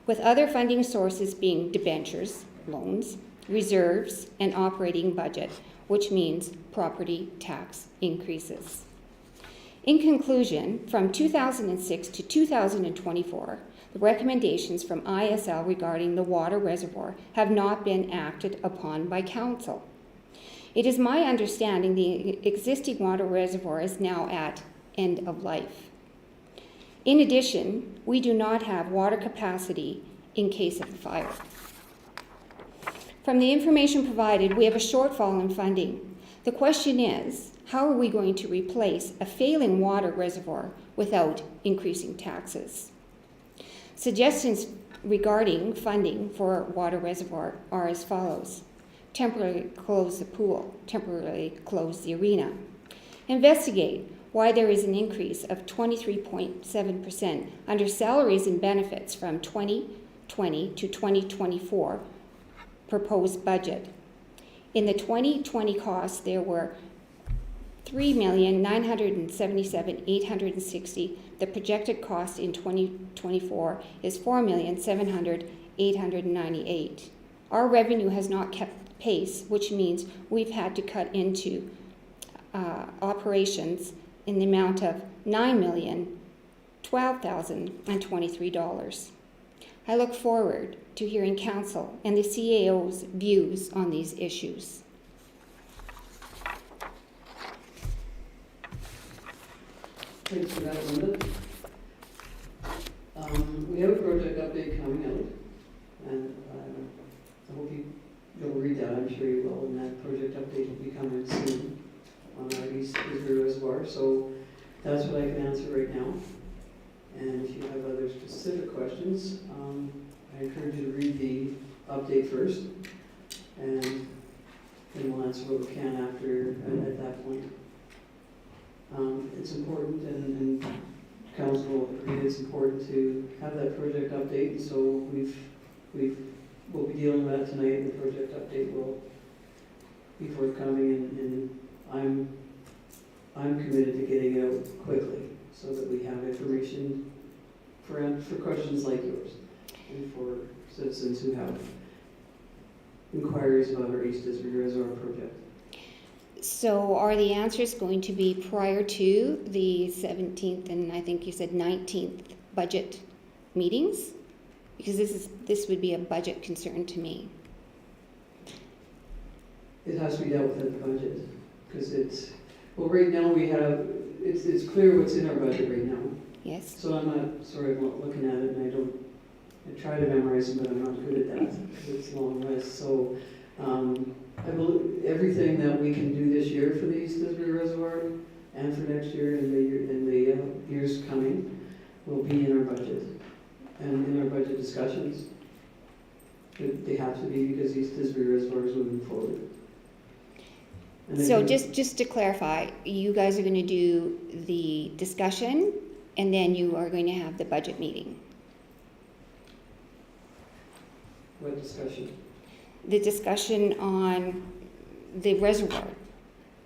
with other funding sources being debentures, loans, reserves, and operating budget, which means property tax increases. In conclusion, from 2006 to 2024, the recommendations from ISL regarding the water reservoir have not been acted upon by council. It is my understanding the existing water reservoir is now at end of life. In addition, we do not have water capacity in case of a fire. From the information provided, we have a shortfall in funding. The question is, how are we going to replace a failing water reservoir without increasing taxes? Suggestions regarding funding for water reservoir are as follows. temporarily close the pool, temporarily close the arena. Investigate why there is an increase of 23.7% under salaries and benefits from 2020 to 2024 proposed budget. In the 2020 costs, there were $3,977,860. The projected cost in 2024 is $4,700,898. Our revenue has not kept pace, which means we've had to cut into operations in the amount of $9,012,023. I look forward to hearing council and the CAO's views on these issues. Thanks for that, Linda. We have a project update coming out, and I hope you'll read that, I'm sure you will, and that project update will be coming soon on our East Isbury Reservoir, so that's what I can answer right now. And if you have other specific questions, I encourage you to read the update first, and then we'll answer what we can after, at that point. It's important, and council agreed it's important to have that project update, so we'll be dealing with that tonight, and the project update will be forthcoming, and I'm committed to getting it out quickly, so that we have information for questions like yours, and for citizens who have inquiries about our East Isbury Reservoir project. So are the answers going to be prior to the 17th and I think you said 19th budget meetings? Because this would be a budget concern to me. It has to be dealt with in the budget, because right now it's clear what's in our budget right now. Yes. So I'm not looking at it, and I try to memorize them, but I'm not good at that, because it's a long list. So I believe everything that we can do this year for the East Isbury Reservoir and for next year and the years coming will be in our budget and in our budget discussions. They have to be, because East Isbury Reservoir is moving forward. And So just to clarify, you guys are going to do the discussion and then you are going to have the budget meeting. What discussion? The discussion on the reservoir.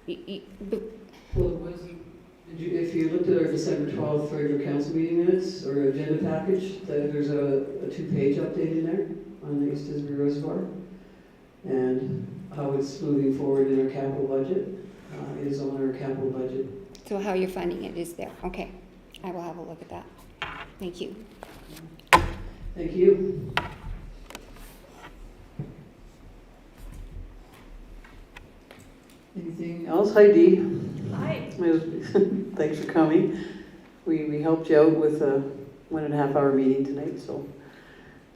Well, if you looked at our December 12th regular council meeting minutes or agenda package, there's a 2-page update in there on the East Isbury Reservoir, and how it's moving forward in our capital budget is on our capital budget. So how you're funding it is there. Okay, I will have a look at that. Thank you. Thank you. Anything else? Hi, Dee. Hi. Thanks for coming. We helped you out with a 1.5-hour meeting tonight, so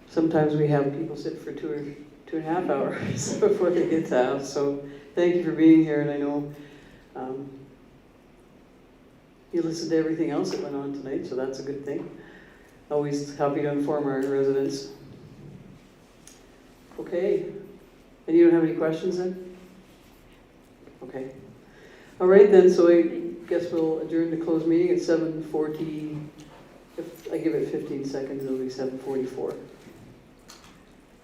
sometimes we have people sit for 2.5 hours before they get to us. So thank you for being here, and I know you listened to everything else that went on tonight, so that's a good thing. Always happy to inform our residents. Okay. And you don't have any questions then? Okay. All right then, so I guess we'll adjourn the closed meeting at 7:40. If I give it 15 seconds, it'll be 7:44.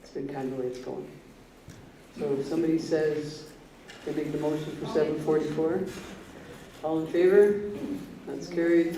It's been kind of the way it's going. So if somebody says they make the motion for 7:44, all in favor? That's carried.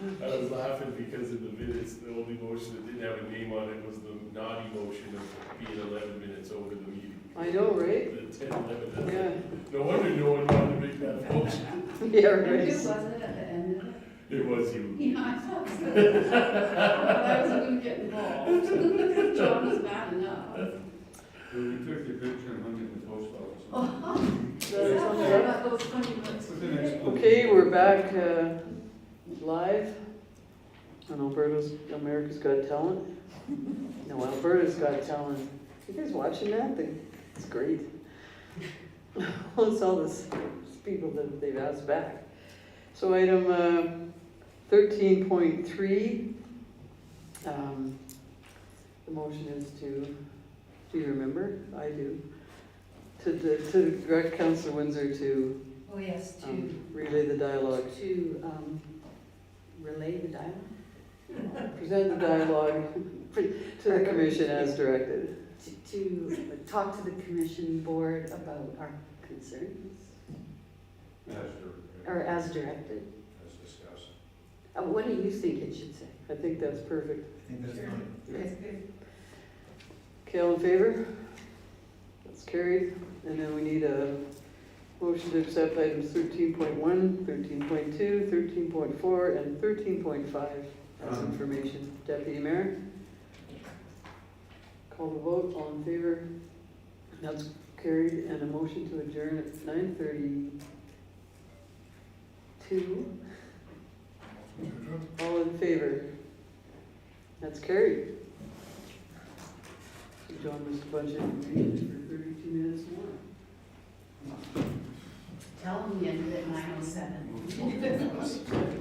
I was laughing because in the minutes, the only motion that didn't have a name on it was the naughty motion of being 11 minutes over the meeting. I know, right? The 10:11. Yeah, No wonder no one wanted to make that motion. yeah, And who right. was it at the end of it? It was you. Yeah, I thought so. I wasn't gonna get involved. John was bad enough. We took the picture and hung it in the post office. About those 20 minutes. Okay, we're back live on America's Got Talent. No, Alberta's Got Talent. You guys watching that? It's great. It's all this people that they've asked back. So item 13.3, the motion is to, do you remember? I do. To direct Councillor Windsor to Oh, yes, relay the dialogue. Relay the dialogue? Present the dialogue to the commission as directed. To talk to the commission board about our concerns, or as directed? As discussed. What do you think it should say? I think that's perfect. I think that's fine. Okay, all in favor? That's carried. And then we need a motion to accept items 13.1, 13.2, 13.4, and 13.5 as information. Deputy Mayor? Call the vote, all in favor? That's carried, and a motion to adjourn at 9:32. All in favor? That's carried. So John missed a bunch of information for 32 minutes more. Tell them we ended at 9:07.